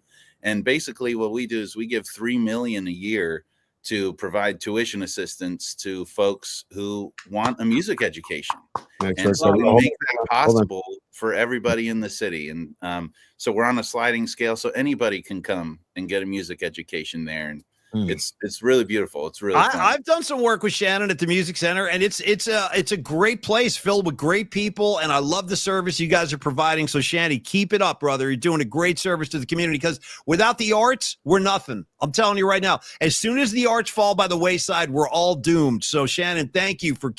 And basically what we do is we give $3 million a year to provide tuition assistance to folks who want a music education. And so we make that possible for everybody in the city. And so we're on a sliding scale, so anybody can come and get a music education there. And it's really beautiful. It's really fun. I've done some work with Shannon at the Music Center, and it's a great place filled with great people, and I love the service you guys are providing. So Shanny, keep it up, brother. You're doing a great service to the community, because without the arts, we're nothing. I'm telling you right now. As soon as the arts fall by the wayside, we're all doomed. So Shannon, thank you for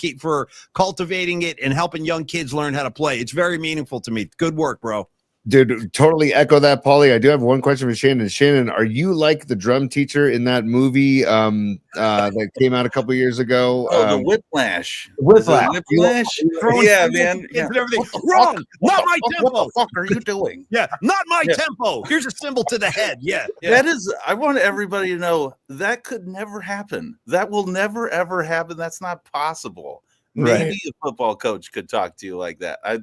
cultivating it and helping young kids learn how to play. It's very meaningful to me. Good work, bro. Dude, totally echo that, Paulie. I do have one question for Shannon. Shannon, are you like the drum teacher in that movie that came out a couple years ago? Oh, the Whiplash. Whiplash. Yeah, man. Yeah. And everything. Wrong. Not my tempo. What the fuck are you doing? Yeah, not my tempo. Here's a cymbal to the head. Yeah. That is, I want everybody to know that could never happen. That will never, ever happen. That's not possible. Maybe a football coach could talk to you like that. I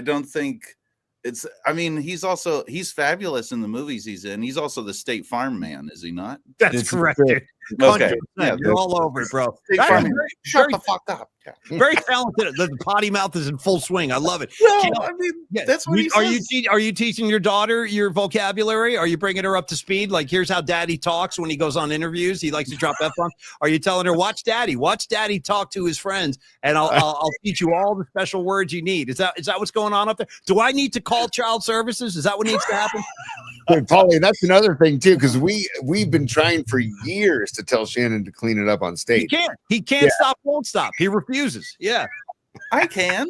don't think... he's fabulous in the movies he's in. He's also the State Farm man, is he not? That's correct. Okay. Yeah, you're all over it, bro. Shut the fuck up. Yeah. Very talented. The potty mouth is in full swing. I love it. No, that's what he says. Are you teaching your daughter your vocabulary? Are you bringing her up to speed? Like, here's how daddy talks when he goes on interviews. He likes to drop F-bombs. Are you telling her, watch daddy talk to his friends, and I'll teach you all the special words you need? Is that what's going on up there? Do I need to call child services? Is that what needs to happen? Dude, Paulie, that's another thing too, because we've been trying for years to tell Shannon to clean it up on stage. He can't stop, won't stop. He refuses. Yeah, I can.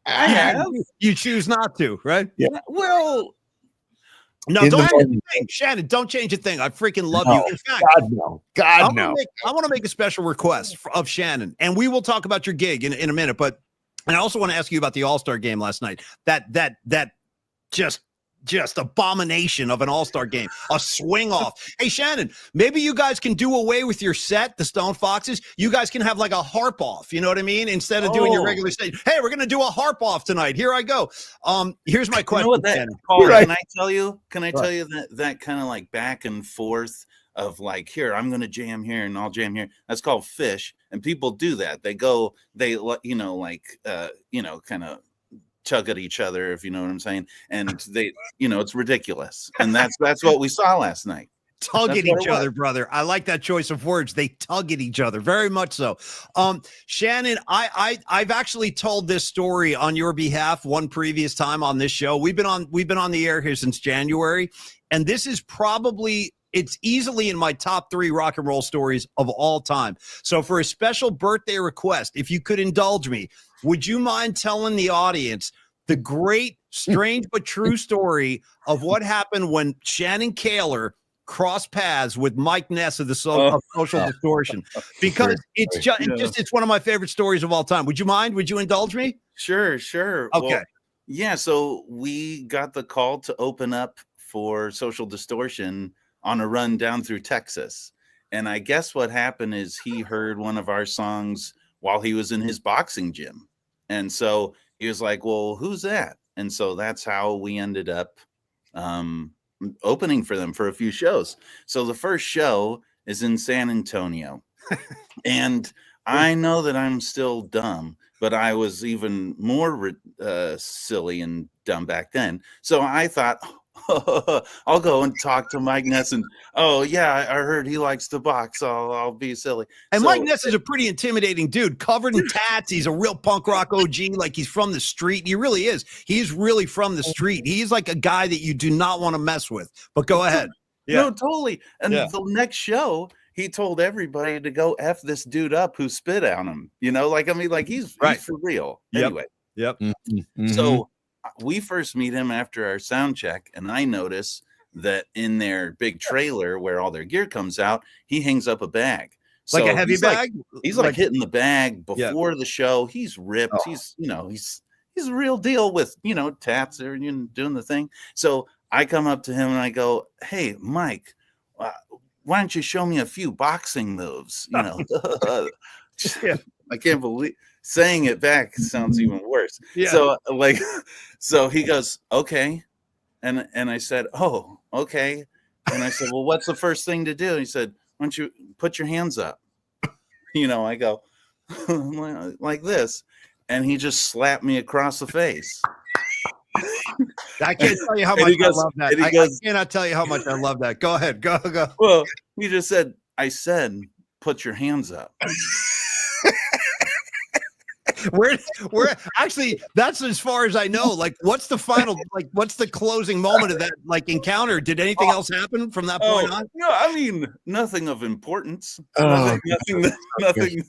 I have. You choose not to, right? Yeah. Well, no, don't change a thing. Shannon, don't change a thing. I freaking love you. In fact, God no. I want to make a special request of Shannon, and we will talk about your gig in a minute. But I also want to ask you about the All-Star game last night. That just abomination of an all-star game, a swing off. Hey, Shannon, maybe you guys can do away with your set, the Stone Foxes. You guys can have like a harp off, you know what I mean? Instead of doing your regular stage. Hey, we're going to do a harp off tonight. Here I go. Here's my question. You know what can I tell you? Can I tell you that kind of like back and forth of like, here, I'm going to jam here and I'll jam here. That's called fish. And people do that. They kind of tug at each other, if you know what I'm saying, and they, it's ridiculous, and that's what we saw last night. Tug at each other, brother. I like that choice of words. They tug at each other, very much so. Shannon, I've actually told this story on your behalf one previous time on this show. We've been on the air here since January, and this is it's easily in my top 3 rock and roll stories of all time. So for a special birthday request, if you could indulge me, would you mind telling the audience the great, strange but true story of what happened when Shannon Koehler crossed paths with Mike Ness of the Social Distortion? Because it's one of my favorite stories of all time. Would you mind? Would you indulge me? Sure. Okay. Well, yeah. So we got the call to open up for Social Distortion on a run down through Texas. And I guess what happened is he heard one of our songs while he was in his boxing gym. And so he was like, well, who's that? And so that's how we ended up opening for them for a few shows. So the first show is in San Antonio. And I know that I'm still dumb, but I was even more silly and dumb back then. So I thought, I'll go and talk to Mike Ness, and I heard he likes to box. I'll be silly. And Mike Ness is a pretty intimidating dude, covered in tats. He's a real punk rock OG, like he's from the street. He really is. He's really from the street. He's like a guy that you do not want to mess with. But go ahead. Yeah. No, totally. And the next show, he told everybody to go F this dude up who spit on him. He's for real. Yep. Anyway. Yep. Mm-hmm. So we first meet him after our sound check, and I notice that in their big trailer where all their gear comes out, he hangs up a bag. Like a heavy bag? He's like hitting the bag before the show. He's ripped. He's a real deal with, tats or doing the thing. So I come up to him and I go, hey, Mike, why don't you show me a few boxing moves? I can't believe saying it back sounds even worse. Yeah. So he goes, okay. And I said, oh, okay. And I said, well, what's the first thing to do? And he said, why don't you put your hands up? You know, I go like this, and he just slapped me across the face. I can't tell you how much I love that. I cannot tell you how much I love that. Go ahead. Go. Well, he just said, I said, put your hands up. Where actually, that's as far as I know. Like, what's the final, like, what's the closing moment of that, like, encounter? Did anything else happen from that point on? No, I mean, nothing of importance. Nothing.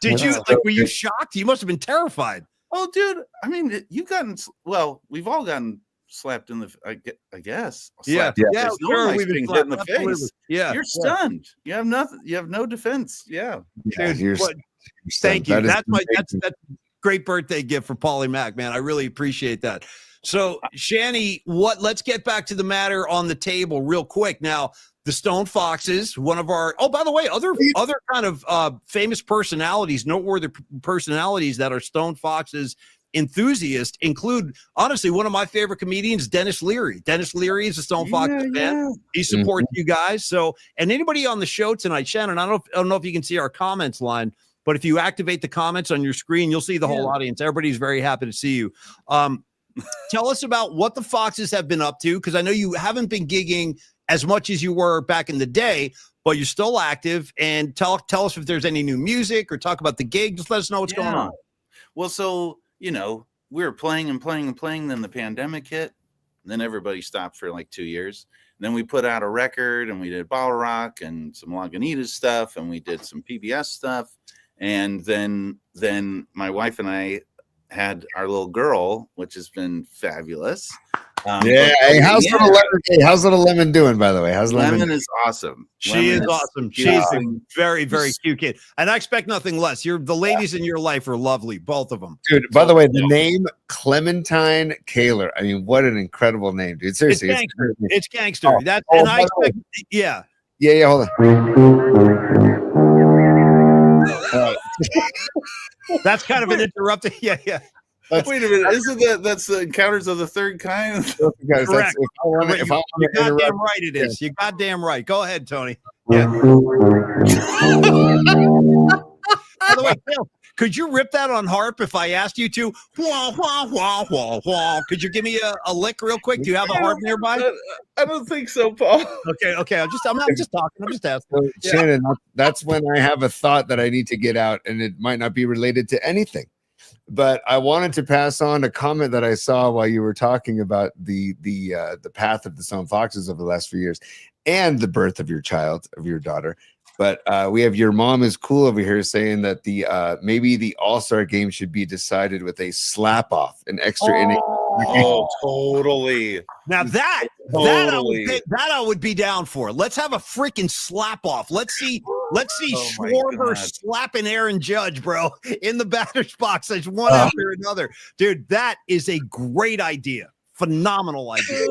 Did you, like, were you shocked? You must have been terrified. Oh, dude, I mean, we've all gotten slapped in the, I guess. Yeah. There's no sure, nice we've been being slapped hit in the absolutely. face. Yeah. You're stunned. You have nothing. You have no defense. Yeah. Dude, thank you. That's great birthday gift for Paulie Mac, man. I really appreciate that. So, Shanny, let's get back to the matter on the table real quick. Now, the Stone Foxes, one of our, by the way, other kind of famous personalities, noteworthy personalities that are Stone Foxes enthusiasts include, honestly, one of my favorite comedians, Dennis Leary. Dennis Leary is a Stone Foxes fan. He supports you guys. So, and anybody on the show tonight, Shannon, I don't know if you can see our comments line, but if you activate the comments on your screen, you'll see the whole audience. Everybody's very happy to see you. Tell us about what the Foxes have been up to, because I know you haven't been gigging as much as you were back in the day, but you're still active. And tell us if there's any new music, or talk about the gig. Just let us know what's going on. Well, so, you know, we were playing and playing and playing. Then the pandemic hit. And then everybody stopped for like 2 years. And then we put out a record, and we did Bottle Rock and some Lagunitas stuff, and we did some PBS stuff. And then my wife and I had our little girl, which has been fabulous. Hey, how's little Lemon doing, by the way? How's Lemon is awesome. She is awesome. She's a very, very cute kid. And I expect nothing less. The ladies in your life are lovely, both of them. Dude, by the way, the name Clementine Koehler. I mean, what an incredible name, dude. Seriously. It's gangster. I expect, yeah. Yeah, hold on. That's kind of an interrupting. Yeah. Wait a minute, isn't that's the Encounters of the Third Kind? Correct. You're goddamn right it is. You're goddamn right. Go ahead, Tony. Yeah. By the way, Bill, could you rip that on harp if I asked you to? Wah, wah, wah, wah, wah. Could you give me a lick real quick? Do you have a harp nearby? I don't think so, Paul. Okay. I'm not just talking. I'm just asking. Shannon, that's when I have a thought that I need to get out, and it might not be related to anything. But I wanted to pass on a comment that I saw while you were talking about the path of the Stone Foxes over the last few years, and the birth of your daughter. But we have Your Mom Is Cool over here saying that the maybe the All-Star game should be decided with a slap off, an extra inning. Oh, totally. Now that I would be down for. Let's have a freaking slap off. Let's see Schwarber slapping Aaron Judge, bro, in the batter's box. There's one after another. Dude, that is a great idea. Phenomenal idea.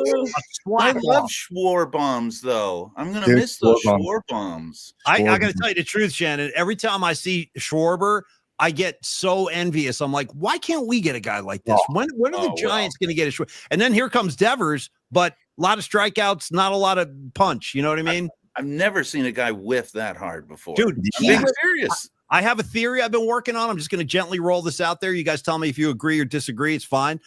I love Schwar bombs, though. I'm gonna miss those Schwar bombs. I gotta tell you the truth, Shannon. Every time I see Schwarber, I get so envious. I'm like, why can't we get a guy like this? When are the Giants going to get a short? And then here comes Devers, but a lot of strikeouts, not a lot of punch. You know what I mean? I've never seen a guy whiff that hard before. Dude, I'm being serious. I have a theory I've been working on. I'm just going to gently roll this out there. You guys tell me if you agree or disagree. It's fine.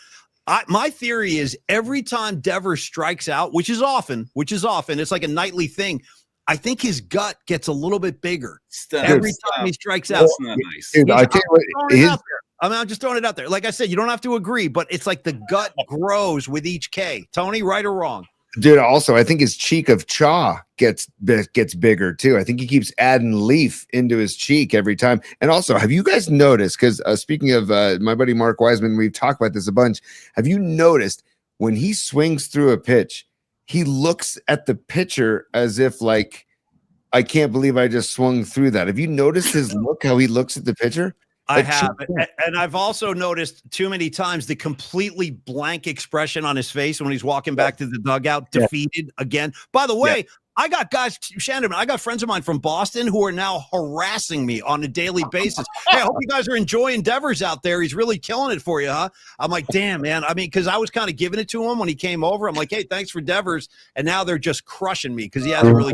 My theory is every time Devers strikes out, which is often, it's like a nightly thing. I think his gut gets a little bit bigger every time he strikes out. That's not nice. Dude, I tell you what, I'm just throwing it out there. Like I said, you don't have to agree, but it's like the gut grows with each K. Tony, right or wrong? Dude, also, I think his cheek of chaw gets bigger too. I think he keeps adding leaf into his cheek every time. And also, have you guys noticed, because speaking of my buddy Mark Wiseman, we've talked about this a bunch. Have you noticed when he swings through a pitch, he looks at the pitcher as if like, I can't believe I just swung through that. Have you noticed his look, how he looks at the pitcher? I have. And I've also noticed too many times the completely blank expression on his face when he's walking back to the dugout, defeated again. By the way, I got guys, Shannon, I got friends of mine from Boston who are now harassing me on a daily basis. Hey, I hope you guys are enjoying Devers out there. He's really killing it for you, huh? I'm like, damn, man. I mean, because I was kind of giving it to him when he came over. I'm like, hey, thanks for Devers. And now they're just crushing me because he hasn't really.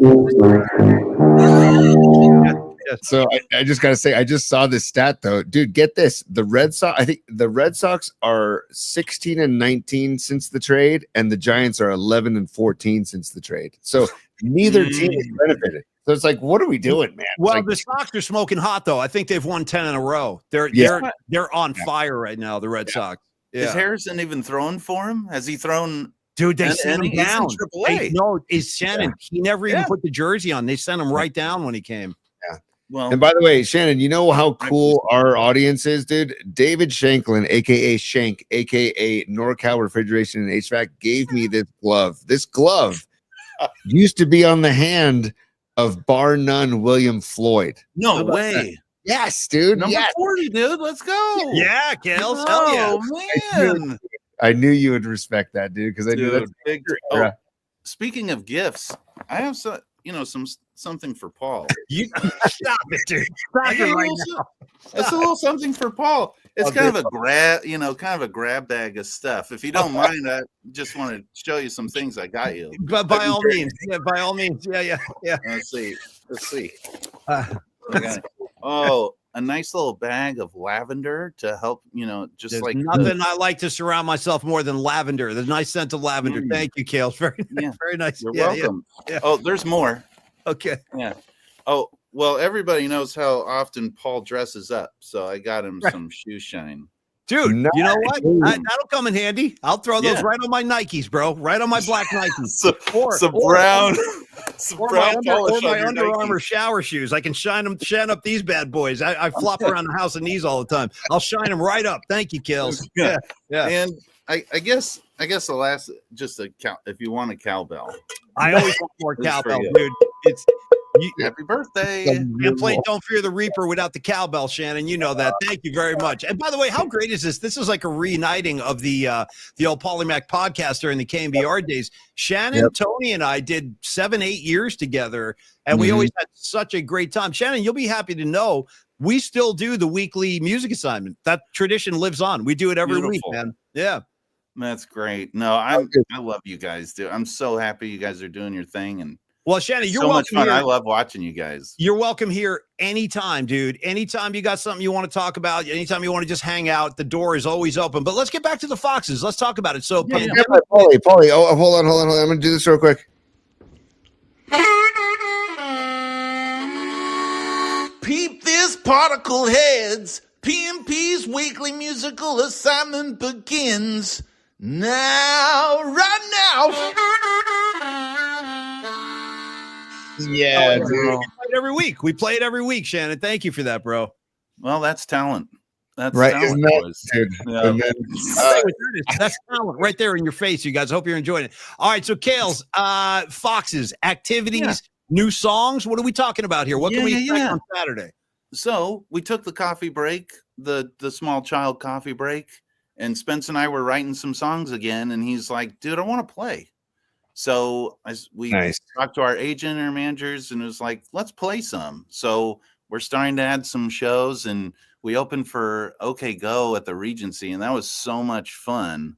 So I just got to say, I just saw this stat though, dude. Get this: the Red Sox. I think the Red Sox are 16-19 since the trade, and the Giants are 11-14 since the trade. So neither team has benefited. So it's like, what are we doing, man? Well, Like, the Sox are smoking hot though. I think they've won 10 in a row. They're on fire right now. The Red Sox. Yeah. Is Harrison even throwing for him? Has he thrown? Dude, they sent him down. No, is Shannon. He never even put the jersey on. They sent him right down when he came. Yeah. Well, and by the way, Shannon, you know how cool our audience is, dude? David Shanklin, aka Shank, aka NorCal Refrigeration and HVAC, gave me this glove. This glove used to be on the hand of bar none William Floyd. No way. That? Yes, dude. Number 40, dude. Let's go. Yeah, Kales. Hell yeah. Man. I knew you would respect that, dude, because I knew that's big. Speaking of gifts, I have something for Paul. You stop it, dude. Stop it right now. It's a little something for Paul. It's kind of a grab bag of stuff. If you don't mind, I just want to show you some things I got you. But by all means, yeah. Let's see. A nice little bag of lavender to help, just There's like nothing I like to surround myself more than lavender. The nice scent of lavender. Thank you, Kales. Very nice. You're welcome. Yeah. Oh, there's more. Okay. Yeah. Oh, well, everybody knows how often Paul dresses up, so I got him some shoe shine. Dude, you know what? That'll come in handy. I'll throw those right on my Nikes, bro. Right on my black Nikes. Some brown my Under Armour shower shoes. I can shine up these bad boys. I flop around the house in these all the time. I'll shine them right up. Thank you, Kills. Yeah. And I guess the last, just if you want a cowbell. I always want more cowbell, dude. It's happy birthday. Can't play Don't Fear the Reaper without the cowbell, Shannon. You know that. Thank you very much. And by the way, how great is this? This is like a reuniting of the old Paulie Mac podcast during the KMBR days. Shannon, Tony, and I did 7-8 years together, and we always had such a great time. Shannon, you'll be happy to know we still do the weekly music assignment. That tradition lives on. We do it every week, man. Yeah. That's great. No, I love you guys, dude. I'm so happy you guys are doing your thing. And well, Shannon, you're so welcome much fun. here. I love watching you guys. You're welcome here anytime, dude. Anytime you got something you want to talk about, anytime you want to just hang out, the door is always open. But let's get back to the Foxes. Let's talk about it. So, Paulie. Oh, hold on. I'm going to do this real quick. Peep this, particle heads. PMP's weekly musical assignment begins now, right now. Yeah, dude. We play it every week. We play it every week, Shannon. Thank you for that, bro. Well, that's talent. That's right. Talent, that's talent right there in your face, you guys. I hope you're enjoying it. All right, so Kales, Foxes, activities, new songs. What are we talking about here? What can we expect on Saturday? So we took the coffee break, the small child coffee break, and Spence and I were writing some songs again. And he's like, dude, I want to play. So we talked to our agent and our managers, and it was like, let's play some. So we're starting to add some shows, and we opened for OK Go at the Regency, and that was so much fun.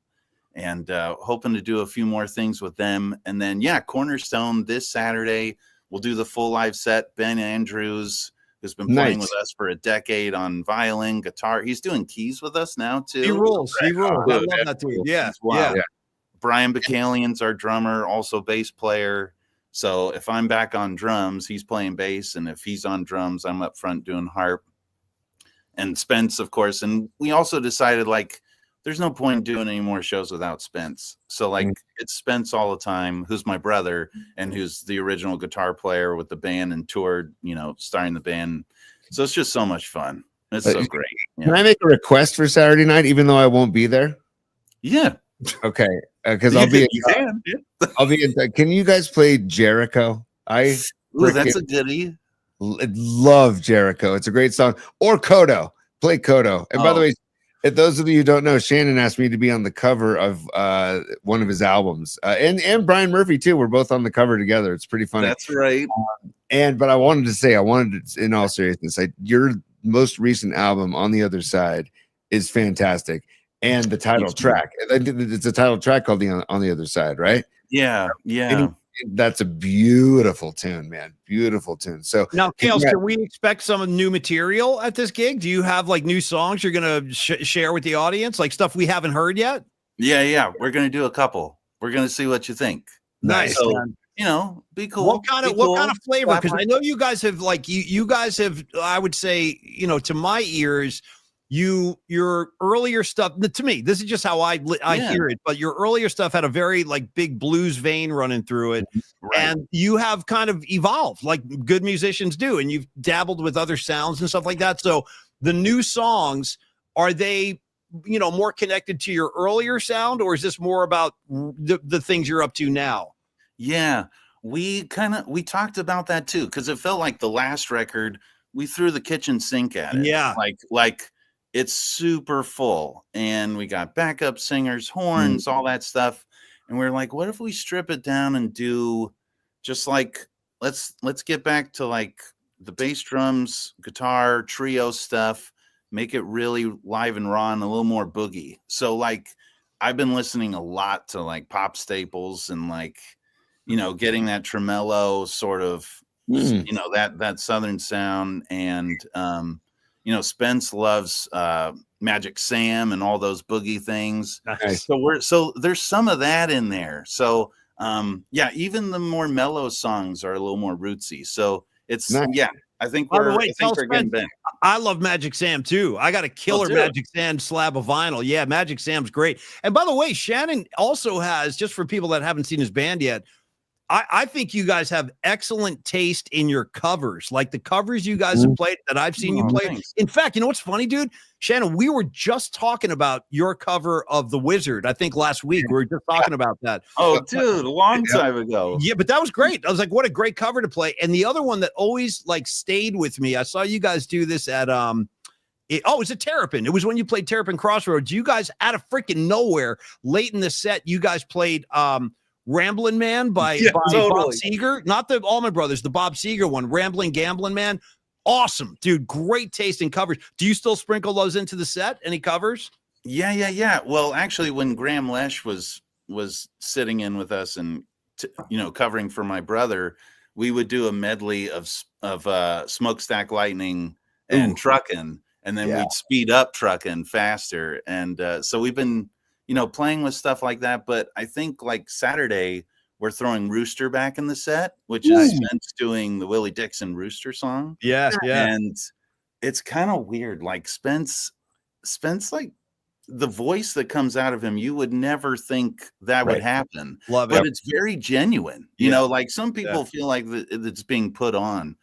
And hoping to do a few more things with them. And then, Cornerstone this Saturday, we'll do the full live set. Ben Andrews, who's been playing with us for a decade on violin, guitar. He's doing keys with us now, too. He rules. I love that dude. Yeah. Brian Bacalian's our drummer, also bass player. So if I'm back on drums, he's playing bass. And if he's on drums, I'm up front doing harp. And Spence, of course. And we also decided, there's no point in doing any more shows without Spence. So, it's Spence all the time, who's my brother and who's the original guitar player with the band and toured, starting the band. So it's just so much fun. It's so great. Yeah. Can I make a request for Saturday night, even though I won't be there? Yeah. Okay. Because I'll be in. Can you guys play Jericho? That's a goodie. Love Jericho. It's a great song. Or Kodo. Play Kodo. And by the way, if those of you who don't know, Shannon asked me to be on the cover of one of his albums, and Brian Murphy too. We're both on the cover together. It's pretty funny. That's right. But I wanted to, in all seriousness, your most recent album, On the Other Side, is fantastic, and the title track. It's a title track called On the Other Side, right? Yeah. That's a beautiful tune, man. Beautiful tune. So now, Kales, can we expect some new material at this gig? Do you have like new songs you're gonna share with the audience, like stuff we haven't heard yet? Yeah. We're gonna do a couple. We're gonna see what you think. Nice. So, be cool. What kind of flavor? Because I know you guys have like you guys have. I would say, to my ears, your earlier stuff. To me, this is just how I hear it. But your earlier stuff had a very like big blues vein running through it, and you have kind of evolved like good musicians do, and you've dabbled with other sounds and stuff like that. So the new songs, are they more connected to your earlier sound, or is this more about the things you're up to now? Yeah, we talked about that too, because it felt like the last record we threw the kitchen sink at it. Yeah, like it's super full, and we got backup singers, horns, all that stuff, and we're like, what if we strip it down and do just like let's get back to like the bass, drums, guitar, trio stuff, make it really live and raw and a little more boogie. So like I've been listening a lot to like pop staples and like getting that tremolo sort of, that Southern sound. And, Spence loves Magic Sam and all those boogie things. Nice. So there's some of that in there. So, even the more mellow songs are a little more rootsy. So it's, nice. I think we're getting back. I love Magic Sam too. I got a killer Magic Sam slab of vinyl. Yeah, Magic Sam's great. And by the way, Shannon also has, just for people that haven't seen his band yet, I think you guys have excellent taste in your covers. Like the covers you guys have played that I've seen you play. Thanks. In fact, you know what's funny, dude? Shannon, we were just talking about your cover of The Wizard. I think last week we were just talking about that. Oh, dude, a long time ago. Yeah, but that was great. I was like, what a great cover to play. And the other one that always like stayed with me, I saw you guys do this at it was at Terrapin. It was when you played Terrapin Crossroads. You guys out of freaking nowhere, late in the set, you guys played Ramblin' Man by Bob Seger, not the Allman Brothers, the Bob Seger one, Ramblin' Gamblin' Man. Awesome, dude. Great taste in covers. Do you still sprinkle those into the set? Any covers? Yeah. Well, actually, when Graham Lesh was sitting in with us and covering for my brother, we would do a medley of Smokestack Lightning and Truckin', and then we'd speed up Truckin' faster. And so we've been playing with stuff like that. But I think like Saturday, we're throwing Rooster back in the set, which is Spence doing the Willie Dixon Rooster song. Yeah. And it's kind of weird. Like Spence, like the voice that comes out of him, you would never think that would happen. Love it. But it's very genuine. Like some people feel like it's being put on,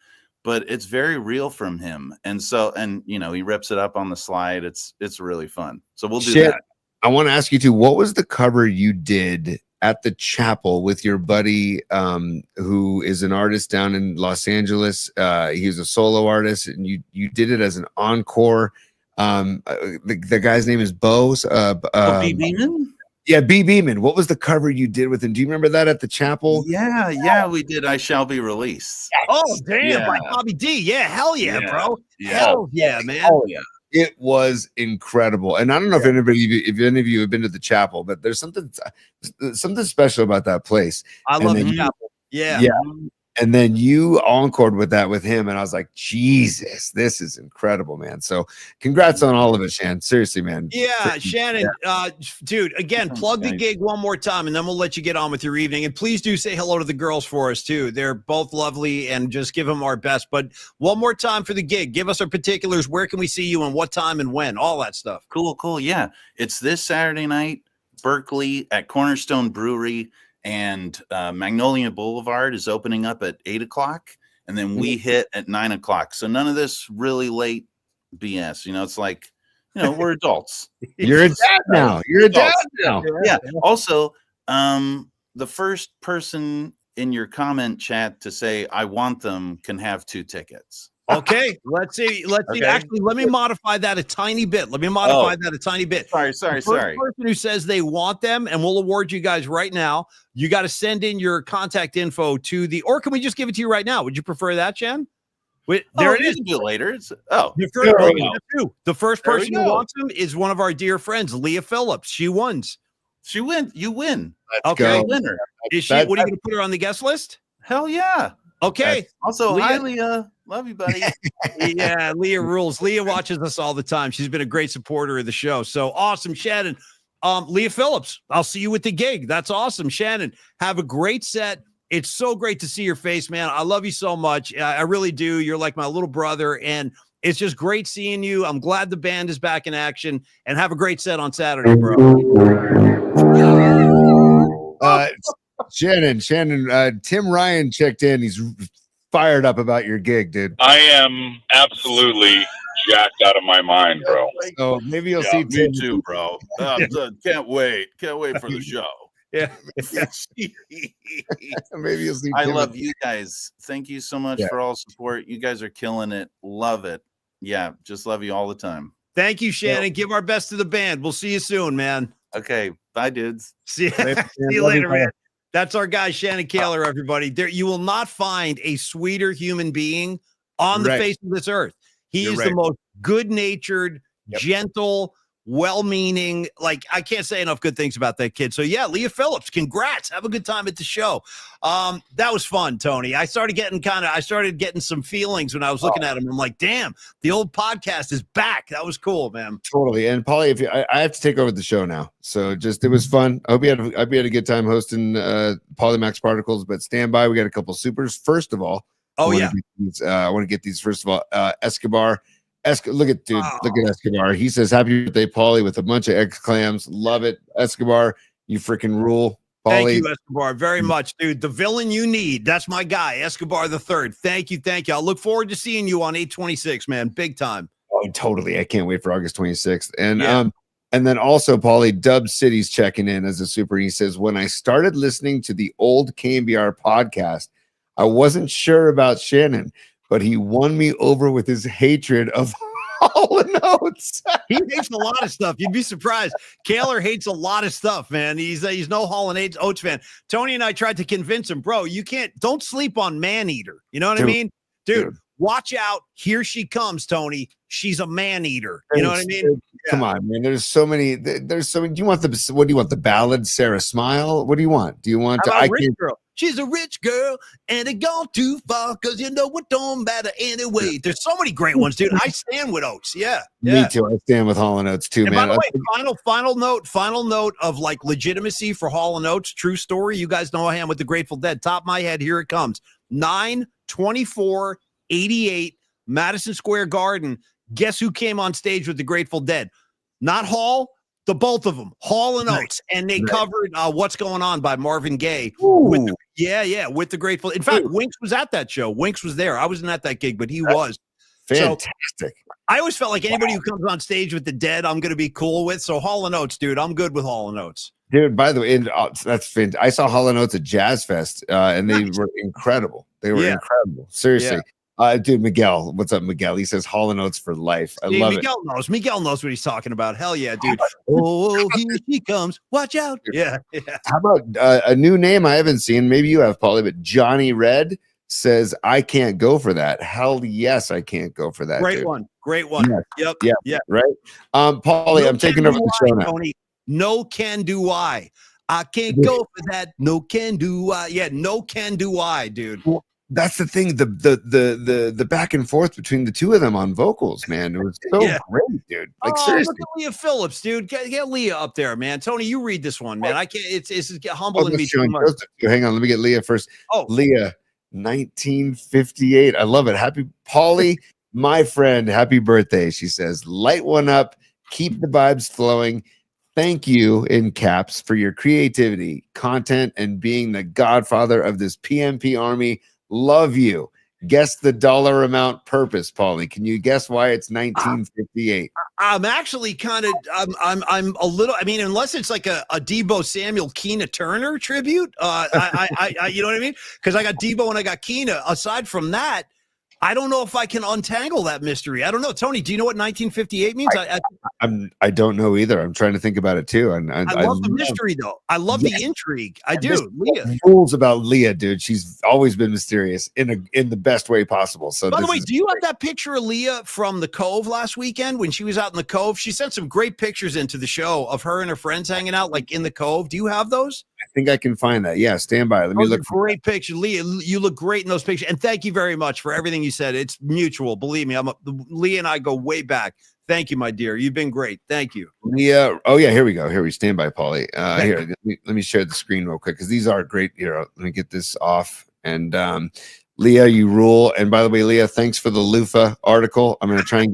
but it's very real from him. And so, he rips it up on the slide. It's really fun. So we'll do that. I want to ask you too, what was the cover you did at the chapel with your buddy who is an artist down in Los Angeles? He's a solo artist, and you did it as an encore. The guy's name is Bo. B. Beeman? Yeah, B. Beeman. What was the cover you did with him? Do you remember that at the chapel? Yeah, we did I Shall Be Released. Oh, damn, by Bobby D. Yeah, hell yeah, bro. Yeah. Hell yeah, man. Oh, yeah. It was incredible. And I don't know if any of you have been to the chapel, but there's something special about that place. I love the chapel. Yeah. And then you encored with that with him. And I was like, Jesus, this is incredible, man. So congrats on all of it, Shan. Seriously, man. Yeah, Shannon, dude, again, plug the gig one more time, and then we'll let you get on with your evening. And please do say hello to the girls for us, too. They're both lovely, and just give them our best. But one more time for the gig. Give us our particulars. Where can we see you and what time and when? All that stuff. Cool. Yeah. It's this Saturday night, Berkeley at Cornerstone Brewery. And Magnolia Boulevard is opening up at 8:00, and then we hit at 9:00. So none of this really late BS. It's like, we're adults. You're a dad now. Yeah. Also, the first person in your comment chat to say I want them can have 2 tickets. Okay, let's see. Okay. Actually, let me modify that a tiny bit. Sorry. Sorry. Person who says they want them, and we'll award you guys right now. You got to send in your contact info to or can we just give it to you right now? Would you prefer that, Jen? There it is. You can do it later. The first person who wants them is one of our dear friends, Leah Phillips. She wins. She win. You win. Okay. Go. Winner. Is she? What are you going to put her on the guest list? Hell yeah. Okay. Also, Leah- hi, Leah. Love you, buddy. Yeah, Leah rules. Leah watches us all the time. She's been a great supporter of the show. So awesome, Shannon. Leah Phillips, I'll see you at the gig. That's awesome. Shannon, have a great set. It's so great to see your face, man. I love you so much. I really do. You're like my little brother, and it's just great seeing you. I'm glad the band is back in action, and have a great set on Saturday, bro. Shannon, Tim Ryan checked in. He's fired up about your gig, dude. I am absolutely jacked out of my mind, bro. So maybe you'll see Me Tim. too, bro. Can't wait for the show. Yeah. Maybe you'll see I Tim. love you guys. Thank you so much for all support. You guys are killing it. Love it. Yeah, just love you all the time. Thank you, Shannon. Give our best to the band. We'll see you soon, man. Okay, bye, dudes. See you later, man. That's our guy, Shannon Koehler, everybody. There, you will not find a sweeter human being on the face of this earth. He is the most good-natured, gentle, well-meaning. Like, I can't say enough good things about that kid. So yeah, Leah Phillips, congrats. Have a good time at the show. That was fun, Tony. I started getting some feelings when I was looking at him. I'm like, damn, the old podcast is back. That was cool, man. Totally. And Paulie, I have to take over the show now. So it was fun. I hope you had a good time hosting Paulie Max Particles, but stand by. We got a couple supers. First of all, I want to get these first of all. Escobar. Look at Escobar. He says, "Happy birthday, Paulie," with a bunch of exclams. Love it, Escobar. You freaking rule, Paulie. Thank you, Escobar, very much, dude. The villain you need. That's my guy, Escobar the Third. Thank you. I look forward to seeing you on 8/26, man. Big time. Oh, totally. I can't wait for August 26th. And then also, Paulie, Dub City's checking in as a super. He says, "When I started listening to the old KMBR podcast, I wasn't sure about Shannon, but he won me over with his hatred of Hall & Oates." He hates a lot of stuff. You'd be surprised. Koehler hates a lot of stuff, man. He's no Hall & Oates fan. Tony and I tried to convince him, bro, don't sleep on Maneater. You know what I mean? Dude, watch out. Here she comes, Tony. She's a man-eater. You know what I mean? Come on, man. There's so many. Do you want the ballad, Sarah Smile? What do you want? Do you want rich girl? She's a rich girl, and it gone too far because you know what don't matter anyway. There's so many great ones, dude. I stand with Oates. Yeah. Me too. I stand with Hall & Oates too, and man. By the way, final note of like legitimacy for Hall & Oates. True story. You guys know I am with the Grateful Dead. Top of my head, here it comes. 9/24/88, Madison Square Garden. Guess who came on stage with the Grateful Dead? Not Hall. The both of them, Hall and Oates, and they covered "What's Going On" by Marvin Gaye. With the Grateful. In fact, Winks was at that show. Winks was there. I wasn't at that gig, but he was. Fantastic. So, I always felt like anybody who comes on stage with the Dead, I'm going to be cool with. So Hall and Oates, dude, I'm good with Hall and Oates. Dude, by the way, that's fantastic. I saw Hall & Oates at Jazz Fest, and they were incredible. They were incredible. Seriously. Yeah. Dude, Miguel, what's up, Miguel? He says Hall & Oates for life. I love it. Miguel knows what he's talking about. Hell yeah, dude. Oh, here she comes. Watch out. Yeah. How about a new name I haven't seen? Maybe you have, Paulie, but Johnny Red says, "I can't go for that." Hell yes, I can't go for that. Great one. Yeah. Yep. Yeah. Right. Paulie, I'm taking over the show now. Tony, no can do I. I can't go for that. No can do I. Yeah, no can do I, dude. Well, that's the thing. The back and forth between the two of them on vocals, man. It was so great, dude. Like seriously. Look at Leah Phillips, dude. Get Leah up there, man. Tony, you read this one, man. I can't. It's humbling me too much. Hang on, let me get Leah first. Oh, Leah, 1958. I love it. Happy Paulie, my friend. Happy birthday. She says, "Light one up. Keep the vibes flowing. Thank you," in caps, "for your creativity, content, and being the godfather of this PMP army. Love you. Guess the dollar amount purpose, Paulie. Can you guess why it's 1958? I'm actually kind of I'm a little. I mean, unless it's like a Debo Samuel Keena Turner tribute. I you know what I mean? Because I got Debo and I got Keena. Aside from that, I don't know if I can untangle that mystery. I don't know. Tony, do you know what 1958 means? I don't know either. I'm trying to think about it too. And I love the mystery, though. I love the intrigue. I do. Leah. Rules about Leah, dude. She's always been mysterious in the best way possible. So, by the way, do you have that picture of Leah from the Cove last weekend when she was out in the Cove? She sent some great pictures into the show of her and her friends hanging out, like in the Cove. Do you have those? I think I can find that. Yeah, stand by. Let me look. Great picture, Leah. You look great in those pictures, and thank you very much for everything you said. It's mutual. Believe me, Leah and I go way back. Thank you, my dear. You've been great. Thank you. Leah. Oh yeah, here we go. Here we stand by, Paulie. Here, let me share the screen real quick because these are great. Here, let me get this off. And Leah, you rule. And by the way, Leah, thanks for the loofah article. I'm gonna try and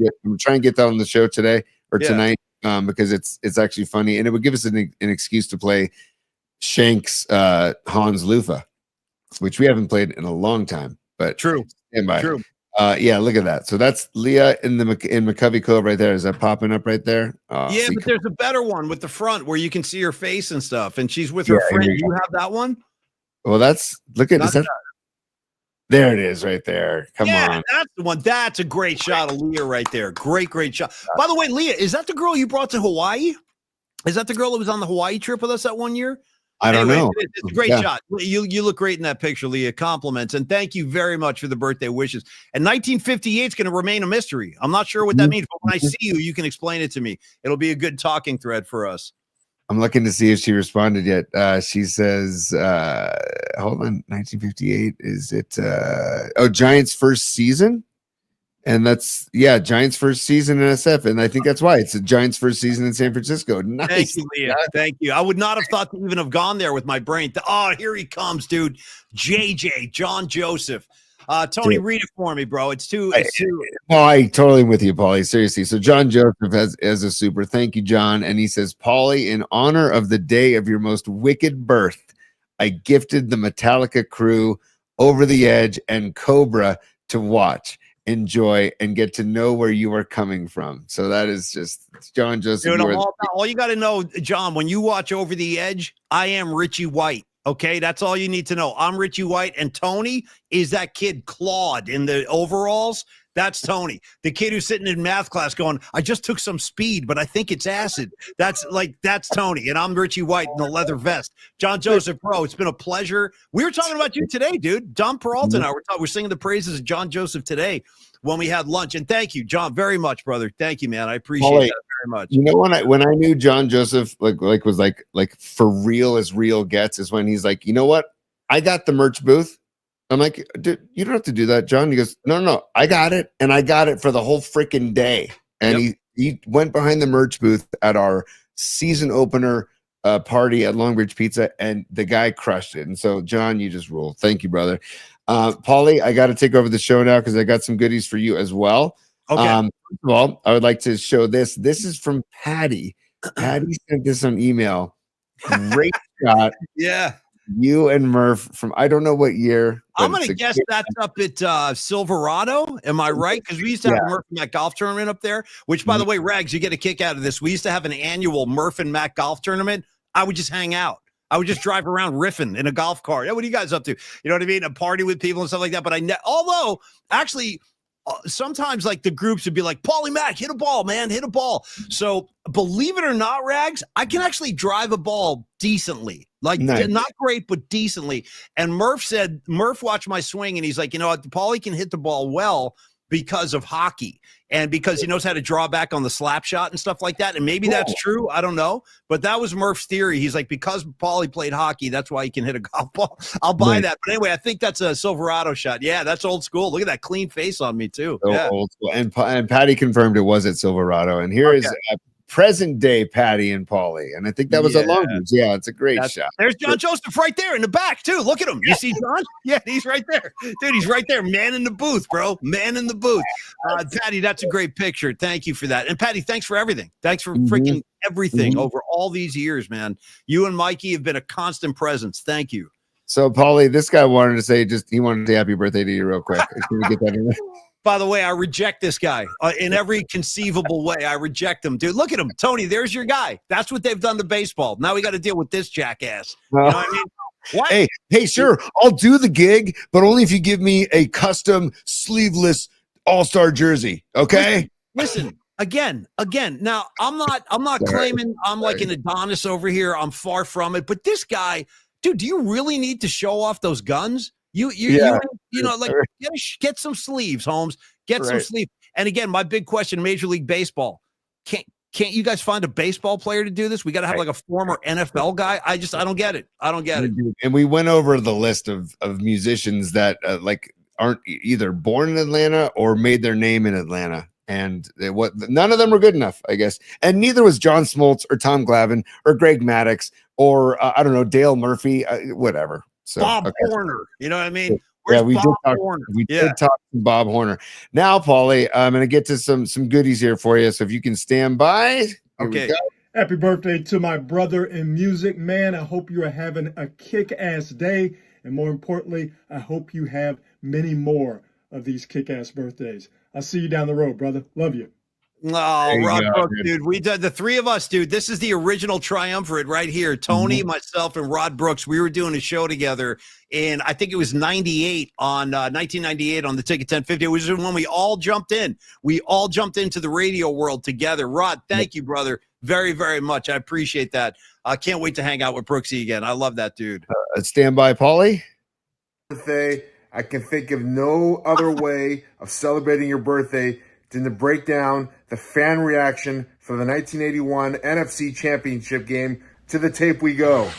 get that on the show today or tonight because it's actually funny and it would give us an excuse to play Shank's Hans loofah, which we haven't played in a long time. But true. Stand by. True. Yeah, look at that. So that's Leah in McCovey Cove right there. Is that popping up right there? Yeah, but there's a better one with the front where you can see her face and stuff, and she's with her friend. You have that one? Well, that's there it is right there. Come on. That's the one. That's a great shot of Leah right there. Great shot. By the way, Leah, is that the girl you brought to Hawaii? Is that the girl that was on the Hawaii trip with us that one year? I don't know. It's a great shot. You look great in that picture, Leah. Compliments. And thank you very much for the birthday wishes. And 1958 is going to remain a mystery. I'm not sure what that means, but when I see you, you can explain it to me. It'll be a good talking thread for us. I'm looking to see if she responded yet. She says, hold on, 1958. Is it Giants first season? And that's Giants first season in SF, and I think that's why it's a Giants first season in San Francisco. Nice. Thank you, Leah. Thank you. I would not have thought to even have gone there with my brain. Here he comes, dude. JJ, John Joseph. Tony, read it for me, bro. It's too. No, I totally am with you, Paulie. Seriously. So John Joseph has a super. Thank you, John. And he says, Paulie, in honor of the day of your most wicked birth, I gifted the Metallica crew Over the Edge and Cobra to watch, enjoy, and get to know where you are coming from. So that is just John Joseph. Dude, all you got to know, John, when you watch Over the Edge, I am Richie White. Okay, that's all you need to know. I'm Richie White, and Tony is that kid Claude in the overalls. That's Tony, the kid who's sitting in math class going, I just took some speed, but I think it's acid. That's Tony, and I'm Richie White in the leather vest. John Joseph, bro, it's been a pleasure. We were talking about you today, dude. Don Peralta and I we're singing the praises of John Joseph today when we had lunch. And thank you, John, very much, brother. Thank you, man. I appreciate that very much. You know, when I knew John Joseph was for real as real gets is when he's like, you know what? I got the merch booth. I'm like, dude, you don't have to do that, John. He goes, no, I got it. And I got it for the whole freaking day. And he went behind the merch booth at our season opener party at Long Beach Pizza, and the guy crushed it. And so, John, you just rule. Thank you, brother. Paulie, I got to take over the show now because I got some goodies for you as well. Okay. First of all, I would like to show this. This is from Patty. Patty sent this on email. Great shot. Yeah. You and Murph from I don't know what year. I'm going to guess that's up at Silverado. Am I right? Because we used to have Murph and Mac golf tournament up there, which, by the way, Rags, you get a kick out of this. We used to have an annual Murph and Mac golf tournament. I would just hang out. I would just drive around riffing in a golf cart. Yeah, what are you guys up to? You know what I mean? A party with people and stuff like that. But although actually sometimes like the groups would be like, Paulie Mac, hit a ball, man, hit a ball. So believe it or not, Rags, I can actually drive a ball decently. Like not great, but decently. And Murph watched my swing and he's like, you know what? Paulie can hit the ball well because of hockey and because he knows how to draw back on the slap shot and stuff like that. And maybe that's true. I don't know. But that was Murph's theory. He's like, because Paulie played hockey, that's why he can hit a golf ball. I'll buy that. But anyway, I think that's a Silverado shot. Yeah, that's old school. Look at that clean face on me too. So old school. And Patty confirmed it was at Silverado. And here is present day Patty and Paulie. And I think that was a long one. Yeah, it's a great shot. There's John Joseph right there in the back too. Look at him. You see John? Yeah, he's right there. Dude, he's right there. Man in the booth, bro. Man in the booth. Patty, that's a great picture. Thank you for that. And Patty, thanks for everything. Thanks for freaking everything over all these years, man. You and Mikey have been a constant presence. Thank you. So, Paulie, this guy wanted to say he wanted to say happy birthday to you real quick. Can we get that in there? By the way, I reject this guy in every conceivable way. I reject him. Dude, look at him. Tony, there's your guy. That's what they've done to baseball. Now we got to deal with this jackass. You know what I mean? What? Hey, sure, I'll do the gig, but only if you give me a custom sleeveless all-star jersey. Okay. Listen, again. Now, I'm not claiming I'm like an Adonis over here. I'm far from it. But this guy, dude, do you really need to show off those guns? You know, like get some sleeves, Holmes. Get some sleeves. And again, my big question: Major League Baseball. Can't you guys find a baseball player to do this? We got to have like a former NFL guy. I don't get it. I don't get it. And we went over the list of musicians that like aren't either born in Atlanta or made their name in Atlanta. And none of them were good enough, I guess. And neither was John Smoltz or Tom Glavine or Greg Maddox or I don't know, Dale Murphy, whatever. So Bob Horner, you know what I mean? Yeah, we did talk to Bob Horner. Now, Paulie, I'm going to get to some goodies here for you. So if you can stand by. Okay. Happy birthday to my brother in music, man. I hope you are having a kick-ass day. And more importantly, I hope you have many more of these kick-ass birthdays. I'll see you down the road, brother. Love you. Oh, Rod Brooks, dude. We did the three of us, dude. This is the original triumvirate right here. Tony, myself, and Rod Brooks. We were doing a show together in, I think it was 1998 on the Ticket 1050. It was when we all jumped in. We all jumped into the radio world together. Rod, thank you, brother, very, very much. I appreciate that. I can't wait to hang out with Brooksy again. I love that dude. Stand by, Paulie. Birthday. I can think of no other way of celebrating your birthday than to break down the fan reaction for the 1981 NFC Championship game. To the tape we go.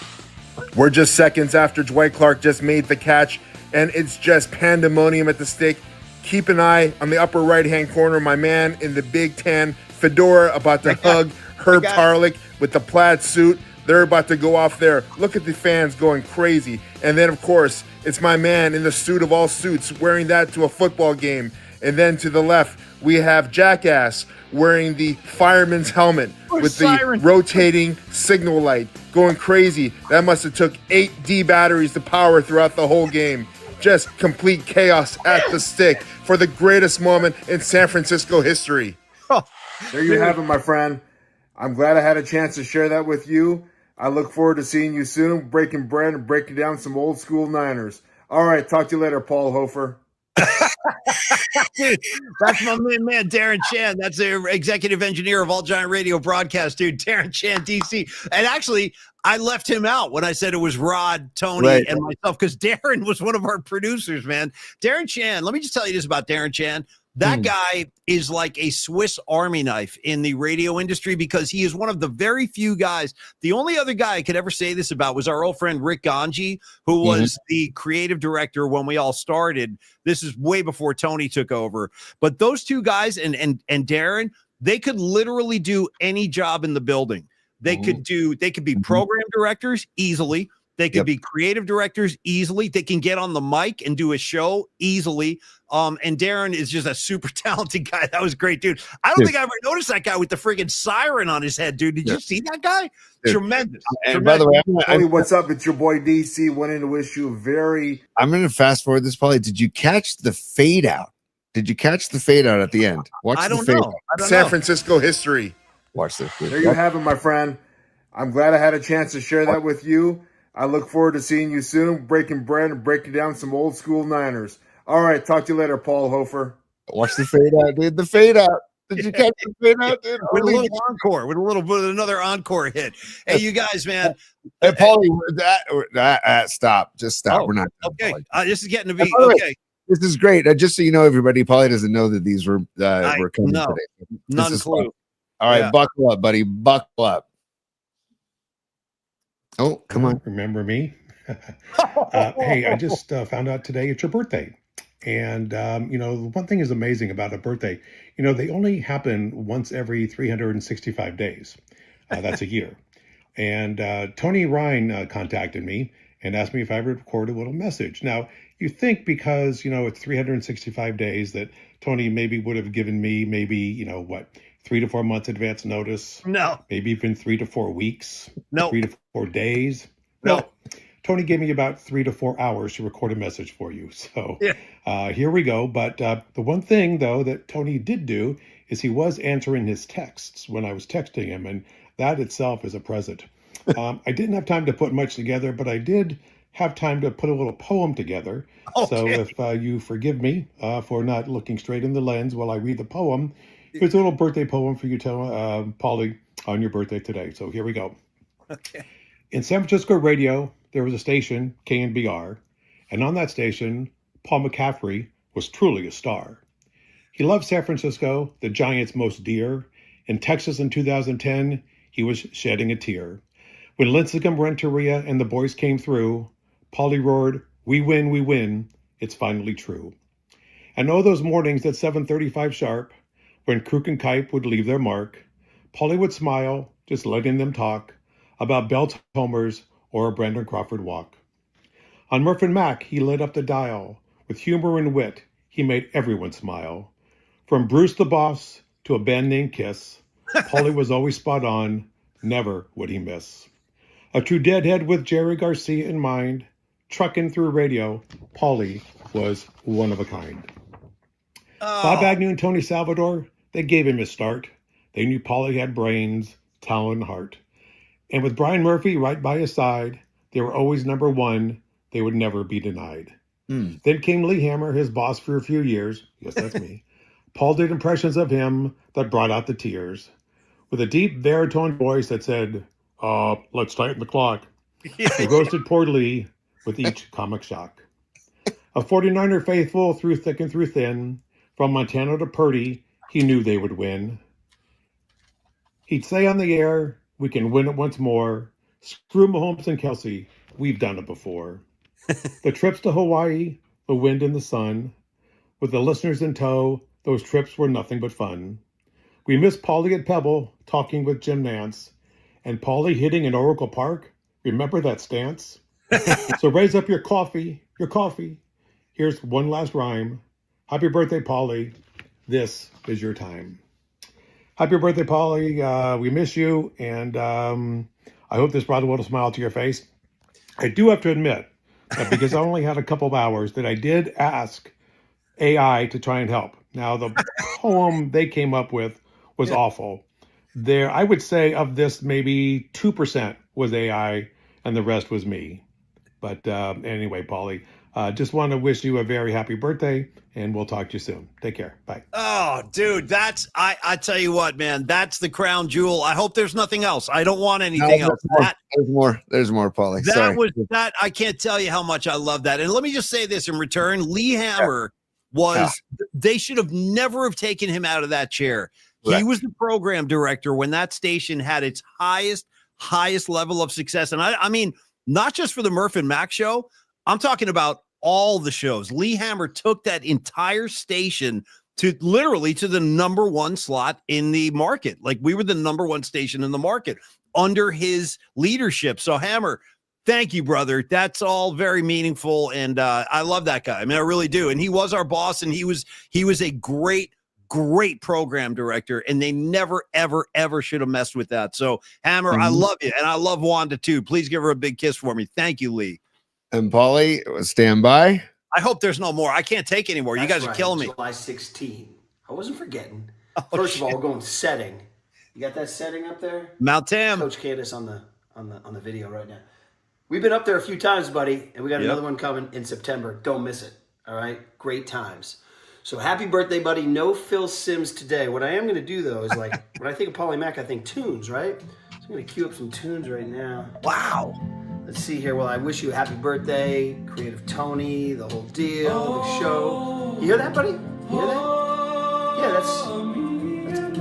We're just seconds after Dwight Clark just made the catch, and it's just pandemonium at the stick. Keep an eye on the upper right-hand corner. My man in the Big Ten fedora about to hug Herb Tarlick with the plaid suit. They're about to go off there. Look at the fans going crazy. And then, of course, it's my man in the suit of all suits wearing that to a football game. And then to the left, we have Jackass wearing the fireman's helmet with the rotating signal light, going crazy. That must have took 8 D batteries to power throughout the whole game. Just complete chaos at the stick for the greatest moment in San Francisco history. There you have it, my friend. I'm glad I had a chance to share that with you. I look forward to seeing you soon, breaking bread and breaking down some old school Niners. All right, talk to you later, Paul Hofer. Dude, that's my man, Darren Chan. That's the executive engineer of All Giant Radio Broadcast, dude. Darren Chan, DC. And actually, I left him out when I said it was Rod, Tony, and myself, because Darren was one of our producers, man. Darren Chan, let me just tell you this about Darren Chan. That guy is like a Swiss Army knife in the radio industry because he is one of the very few guys. The only other guy I could ever say this about was our old friend Rick Ganji, who was the creative director when we all started. This is way before Tony took over. But those two guys and Darren, they could literally do any job in the building. They could be program directors easily. They could be creative directors easily. They can get on the mic and do a show easily. And Darren is just a super talented guy. That was great, dude. I don't think I ever noticed that guy with the friggin' siren on his head, dude. Did you see that guy? Tremendous. And by the way, Hey, what's up? It's your boy DC. Wanting to wish you a very... I'm going to fast forward this, Paulie. Did you catch the fade out? Did you catch the fade out at the end? I don't know. San Francisco history. Watch this. There you have it, my friend. I'm glad I had a chance to share that with you. I look forward to seeing you soon, breaking bread and breaking down some old school Niners. All right, talk to you later, Paul Hofer. Watch the fade out, dude. The fade out. Did you catch the fade out, dude? With a little encore, with another encore hit. Hey, you guys, man. Hey, Paulie, stop. Just stop. We're not. Okay. This is getting to be okay. This is great. Just so you know, everybody, Paulie doesn't know that these were coming today. None clue. Fun. All right, buckle up, buddy. Buckle up. Oh, come on. Remember me? Hey, I just found out today it's your birthday. And, the one thing is amazing about a birthday, they only happen once every 365 days. That's a year. And Tony Ryan contacted me and asked me if I would record a little message. Now, you think because, it's 365 days that Tony maybe would have given me 3 to 4 months advance notice. No. Maybe even 3 to 4 weeks. No. 3 to 4 days. No. Tony gave me about 3 to 4 hours to record a message for you. So here we go. But the one thing, though, that Tony did do is he was answering his texts when I was texting him. And that itself is a present. I didn't have time to put much together, but I did have time to put a little poem together. So if you forgive me for not looking straight in the lens while I read the poem, here's a little birthday poem for you, Paulie, on your birthday today. So here we go. Okay. In San Francisco radio, there was a station, KNBR, and on that station, Paul McCaffrey was truly a star. He loved San Francisco, the Giants most dear. In Texas in 2010, he was shedding a tear. When Lincecum, Renteria, and the boys came through, Paulie roared, we win, it's finally true. And oh, those mornings at 7:35 sharp, when Kruk and Kipe would leave their mark, Paulie would smile, just letting them talk about Belt homers or a Brandon Crawford walk. On Murph and Mac, he lit up the dial. With humor and wit, he made everyone smile. From Bruce the Boss to a band named Kiss, Paulie was always spot on, never would he miss. A true deadhead with Jerry Garcia in mind, trucking through radio, Paulie was one of a kind. Bob Agnew and Tony Salvador, they gave him his start. They knew Paulie had brains, talent, and heart. And with Brian Murphy right by his side, they were always number one. They would never be denied. Then came Lee Hammer, his boss for a few years. Yes, that's me. Paul did impressions of him that brought out the tears. With a deep baritone voice that said, let's tighten the clock. He roasted poor Lee with each comic shock. A 49er faithful through thick and through thin, from Montana to Purdy, he knew they would win. He'd say on the air, we can win it once more. Screw Mahomes and Kelsey, we've done it before. The trips to Hawaii, the wind and the sun, with the listeners in tow, those trips were nothing but fun. We missed Paulie at Pebble, talking with Jim Nance, and Paulie hitting in Oracle Park. Remember that stance? So raise up your coffee. Here's one last rhyme. Happy birthday, Paulie. This is your time. Happy birthday, Paulie. We miss you, and I hope this brought a little smile to your face. I do have to admit that because I only had a couple of hours, that I did ask AI to try and help. Now, the poem they came up with was awful. There, I would say of this, maybe 2% was AI, and the rest was me. But anyway, Paulie, just want to wish you a very happy birthday, and we'll talk to you soon. Take care. Bye. Oh, dude, I tell you what, man, that's the crown jewel. I hope there's nothing else. I don't want anything else. There's more, Paulie. That I can't tell you how much I love that. And let me just say this in return, Lee Hammer they should have never have taken him out of that chair. He was the program director when that station had its highest level of success. And I mean, not just for the Murph and Mac show, I'm talking about all the shows. Lee Hammer took that entire station to literally to the number one slot in the market. Like, we were the number one station in the market under his leadership. So Hammer, thank you, brother. That's all very meaningful. And I love that guy. I mean, I really do. And he was our boss, and he was a great program director, and they never, ever should have messed with that. So Hammer, I love you. And I love Wanda too. Please give her a big kiss for me. Thank you, Lee. And Paulie, stand by. I hope there's no more. I can't take any more. You guys are killing me. July 16. I wasn't forgetting. First of all, we're going setting. You got that setting up there? Mount Tam. Coach Candace on the video right now. We've been up there a few times, buddy, and we got another one coming in September. Don't miss it. All right? Great times. So happy birthday, buddy. No Phil Simms today. What I am going to do, though, is like, when I think of Paulie Mac, I think tunes, right? So I'm going to cue up some tunes right now. Wow. Let's see here. Well, I wish you a happy birthday, Creative Tony, the whole deal, the show. You hear that, buddy? You hear that? Yeah, that's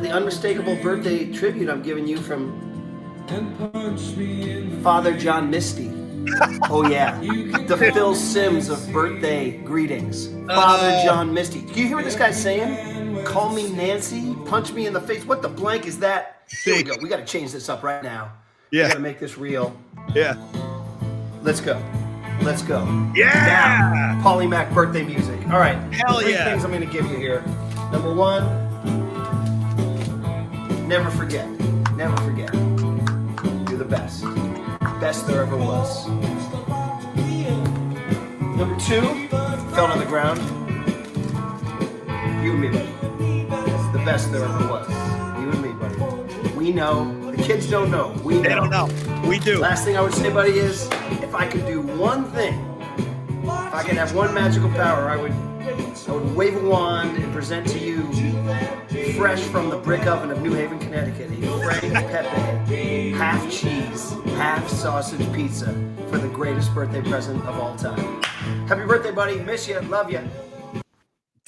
the unmistakable birthday tribute I'm giving you from Father John Misty. Oh, yeah. The Phil Simms of birthday greetings. Father John Misty. Do you hear what this guy's saying? Call me Nancy. Punch me in the face. What the blank is that? Here we go. We got to change this up right now. Yeah. We got to make this real. Yeah. Let's go. Let's go. Yeah. Now, Paulie Mac birthday music. All right. Hell Three yeah. things I'm going to give you here. Number one, never forget. Never forget. You're the best. Best there ever was. Number two, fell on the ground. You and me, buddy. It's the best there ever was. You and me, buddy. We know the kids don't know. We They don't know. We do. Last thing I would say, buddy, is if I could do one thing, if I could have one magical power, I would wave a wand and present to you, fresh from the brick oven of New Haven, Connecticut, a Frank Pepe, half cheese, half sausage pizza for the greatest birthday present of all time. Happy birthday, buddy. Miss you. Love you.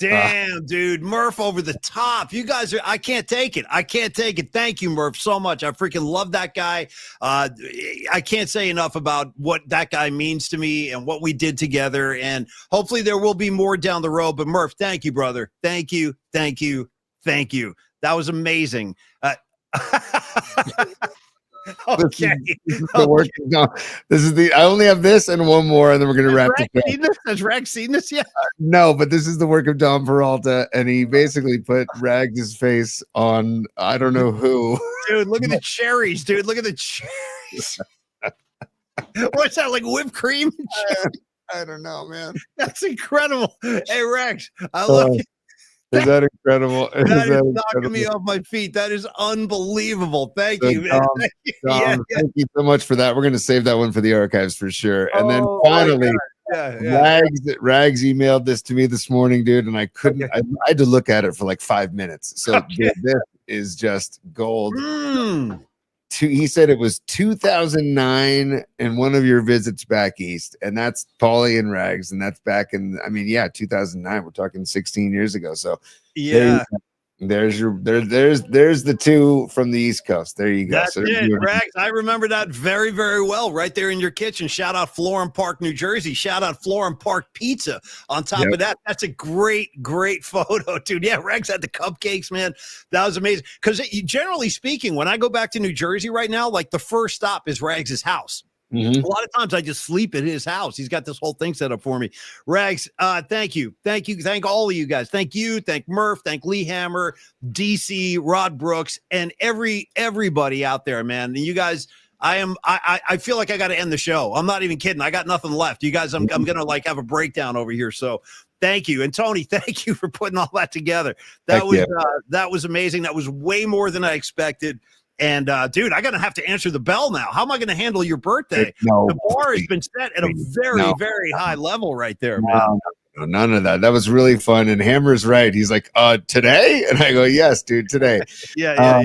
Damn, dude. Murph over the top. You guys are, I can't take it. I can't take it. Thank you, Murph, so much. I freaking love that guy. I can't say enough about what that guy means to me and what we did together. And hopefully there will be more down the road. But Murph, thank you, brother. Thank you. Thank you. Thank you. That was amazing. Okay. This is the work. No, this is the. I only have this and one more, and then we're gonna wrap it up. Has Rags seen this yet? No, but this is the work of Don Peralta, and he basically put Rags' face on I don't know who. Dude, look at the cherries, dude. Look at the cherries. What's that, like whipped cream? I don't know, man. That's incredible. Hey, Rex, I love you. Is that incredible? That is knocking me off my feet. That is unbelievable. Thank you. Thank you so much for that. We're going to save that one for the archives for sure. And then finally, Rags emailed this to me this morning, dude, and I couldn't. I had to look at it for like 5 minutes. So dude, this is just gold. He said it was 2009 and one of your visits back east, and that's Paulie and Rags, and that's back in 2009. We're talking 16 years ago. So there's the two from the East Coast. There you go. That's it, Rags. I remember that very, very well. Right there in your kitchen. Shout out Florham Park, New Jersey. Shout out Florham Park Pizza. On top of that, that's a great photo, dude. Yeah, Rags had the cupcakes, man. That was amazing. Because generally speaking, when I go back to New Jersey right now, like the first stop is Rags' house. A lot of times I just sleep at his house. He's got this whole thing set up for me. Rags, thank you. Thank all of you guys. Thank you. Thank Murph. Thank Lee Hammer, DC, Rod Brooks, and everybody out there, man. And you guys, I feel like I got to end the show. I'm not even kidding. I got nothing left. You guys, I'm going to like have a breakdown over here. So thank you. And Tony, thank you for putting all that together. That was amazing. That was way more than I expected. And dude, I'm gonna have to answer the bell now. How am I gonna handle your birthday? The bar has been set at a very high level right there, man. No, none of that. That was really fun. And Hammer's right. He's like, today? And I go, yes, dude, today. Yeah.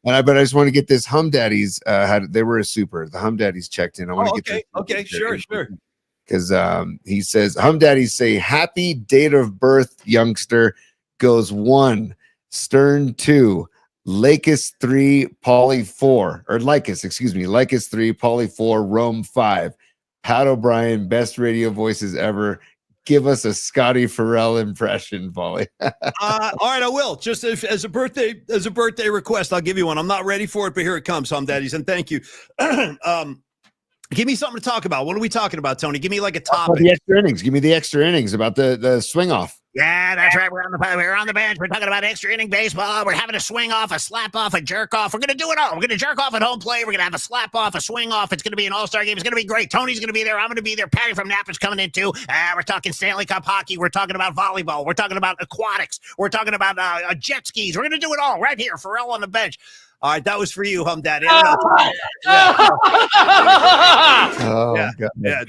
But I just want to get this Hum Daddies. They were a super. The Hum Daddies checked in. I want to get this. Okay, sure. Because he says Hum Daddies say happy date of birth, youngster. Goes 1, Stern 2. Lakis 3, Paulie 4, or Lycus, excuse me, Lycus 3, Paulie 4, Rome 5. Pat O'Brien, best radio voices ever. Give us a Scotty Farrell impression, Paulie. All right, I will. Just as a birthday request, I'll give you one. I'm not ready for it, but here it comes, Hum Daddies, and thank you. Give me something to talk about. What are we talking about, Tony? Give me like a topic. The extra innings. Give me the extra innings about the swing off. Yeah, that's right. We're on the bench. We're talking about extra inning baseball. We're having a swing off, a slap off, a jerk off. We're going to do it all. We're going to jerk off at home plate. We're going to have a slap off, a swing off. It's going to be an all-star game. It's going to be great. Tony's going to be there. I'm going to be there. Patty from Napa's coming in too. We're talking Stanley Cup hockey. We're talking about volleyball. We're talking about aquatics. We're talking about jet skis. We're going to do it all right here. Pharrell on the bench. All right, that was for you, Hum Daddy. That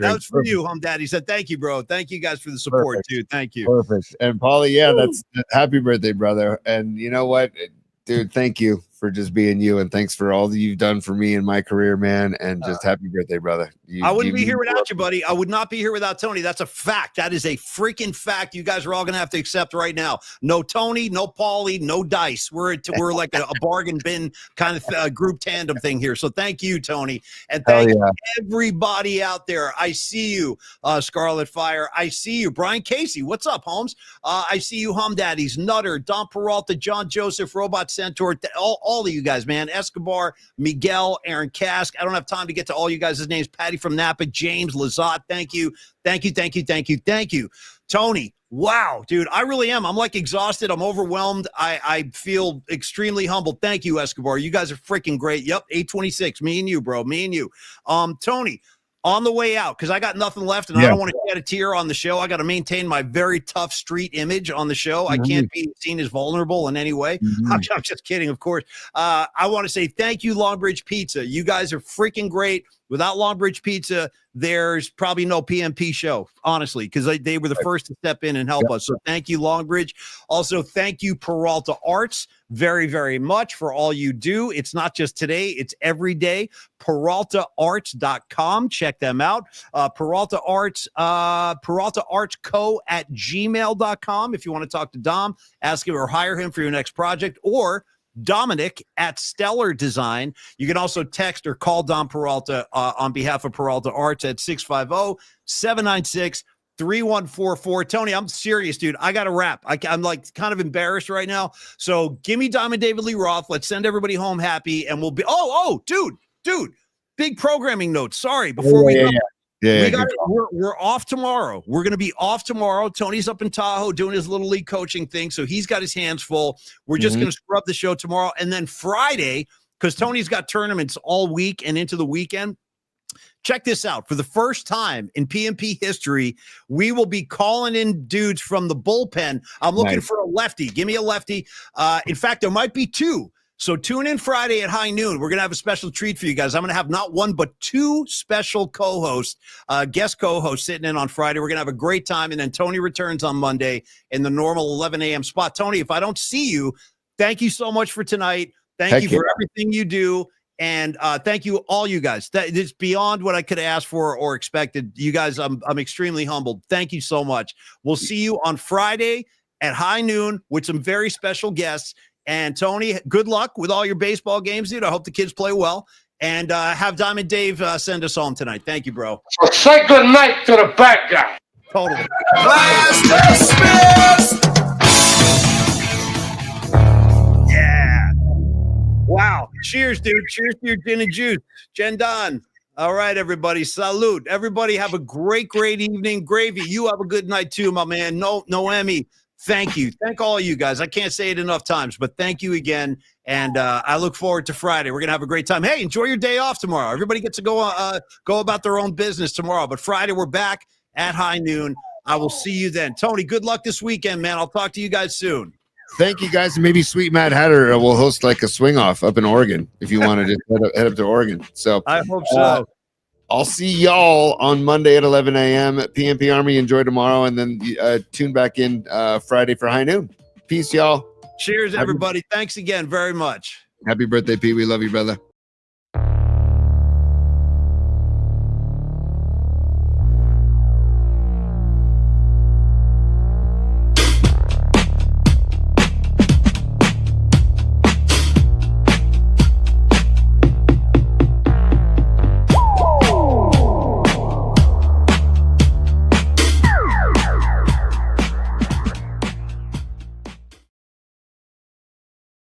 was for you, Hum Daddy. Said thank you, bro. Thank you guys for the support, too. Thank you. Perfect. And Paulie, that's happy birthday, brother. And you know what, dude? Thank you for just being you, and thanks for all that you've done for me in my career, man. And just happy birthday, brother. I wouldn't be here without you, buddy. I would not be here without Tony. That's a fact. That is a freaking fact. You guys are all gonna have to accept right now. No Tony, no Paulie, no dice. We're like a bargain bin kind of group tandem thing here. So thank you, Tony, and thank everybody out there. I see you, Scarlet Fire. I see you, Brian Casey. What's up, Holmes? I see you, Hum Daddies, Nutter, Don Peralta, John Joseph, Robot Centaur. All of you guys, man. Escobar, Miguel, Aaron Cask. I don't have time to get to all you guys' names. Patty from Napa, James, Lazat. Thank you. Tony, wow, dude, I really am. I'm like exhausted. I'm overwhelmed. I feel extremely humbled. Thank you, Escobar. You guys are freaking great. Yep, 826. Me and you, bro. Me and you. Tony, on the way out, because I got nothing left and I don't want to shed a tear on the show. I got to maintain my very tough street image on the show. I can't be seen as vulnerable in any way. I'm just kidding, of course. I want to say thank you, Longbridge Pizza. You guys are freaking great. Without Longbridge Pizza, there's probably no PMP show, honestly, because they were the first to step in and help us. So thank you, Longbridge. Also, thank you, Peralta Arts, very, very much for all you do. It's not just today, it's every day. PeraltaArts.com. Check them out. Peralta Arts, PeraltaArtsCo@gmail.com. If you want to talk to Dom, ask him or hire him for your next project, or Dominic at Stellar Design. You can also text or call Dom Peralta on behalf of Peralta Arts at 650-796-3144. Tony, I'm serious, dude. I got to wrap. I'm like kind of embarrassed right now. So give me Diamond David Lee Roth. Let's send everybody home happy, and we'll be. Dude. Big programming notes. Sorry, before we go. We're off tomorrow. We're going to be off tomorrow. Tony's up in Tahoe doing his little league coaching thing, so he's got his hands full. We're just going to scrub the show tomorrow, and then Friday, because Tony's got tournaments all week and into the weekend. Check this out. For the first time in PMP history, we will be calling in dudes from the bullpen. I'm looking for a lefty. Give me a lefty. In fact, there might be two. So tune in Friday at high noon. We're going to have a special treat for you guys. I'm going to have not one, but two special co-hosts, guest co-hosts sitting in on Friday. We're going to have a great time. And then Tony returns on Monday in the normal 11 a.m. spot. Tony, if I don't see you, thank you so much for tonight. Thank you for everything you do. And thank you, all you guys. It's beyond what I could ask for or expected. You guys, I'm extremely humbled. Thank you so much. We'll see you on Friday at high noon with some very special guests. And Tony, good luck with all your baseball games, dude. I hope the kids play well. And have Diamond Dave send us home tonight. Thank you, bro. So say good night to the bad guy. Totally. Yeah. Wow. Cheers, dude. Cheers to your gin and juice. Jen Don. All right, everybody. Salute. Everybody have a great, great evening. Gravy, you have a good night too, my man. Noemi. Thank you. Thank all you guys. I can't say it enough times, but thank you again. And I look forward to Friday. We're going to have a great time. Hey, enjoy your day off tomorrow. Everybody gets to go about their own business tomorrow. But Friday, we're back at high noon. I will see you then. Tony, good luck this weekend, man. I'll talk to you guys soon. Thank you, guys. Maybe Sweet Mad Hatter will host like a swing off up in Oregon if you want to just head up to Oregon. So I hope so. I'll see y'all on Monday at 11 a.m. at PMP Army. Enjoy tomorrow, and then tune back in Friday for high noon. Peace, y'all. Cheers, everybody. Thanks again very much. Happy birthday, Pete. We love you, brother.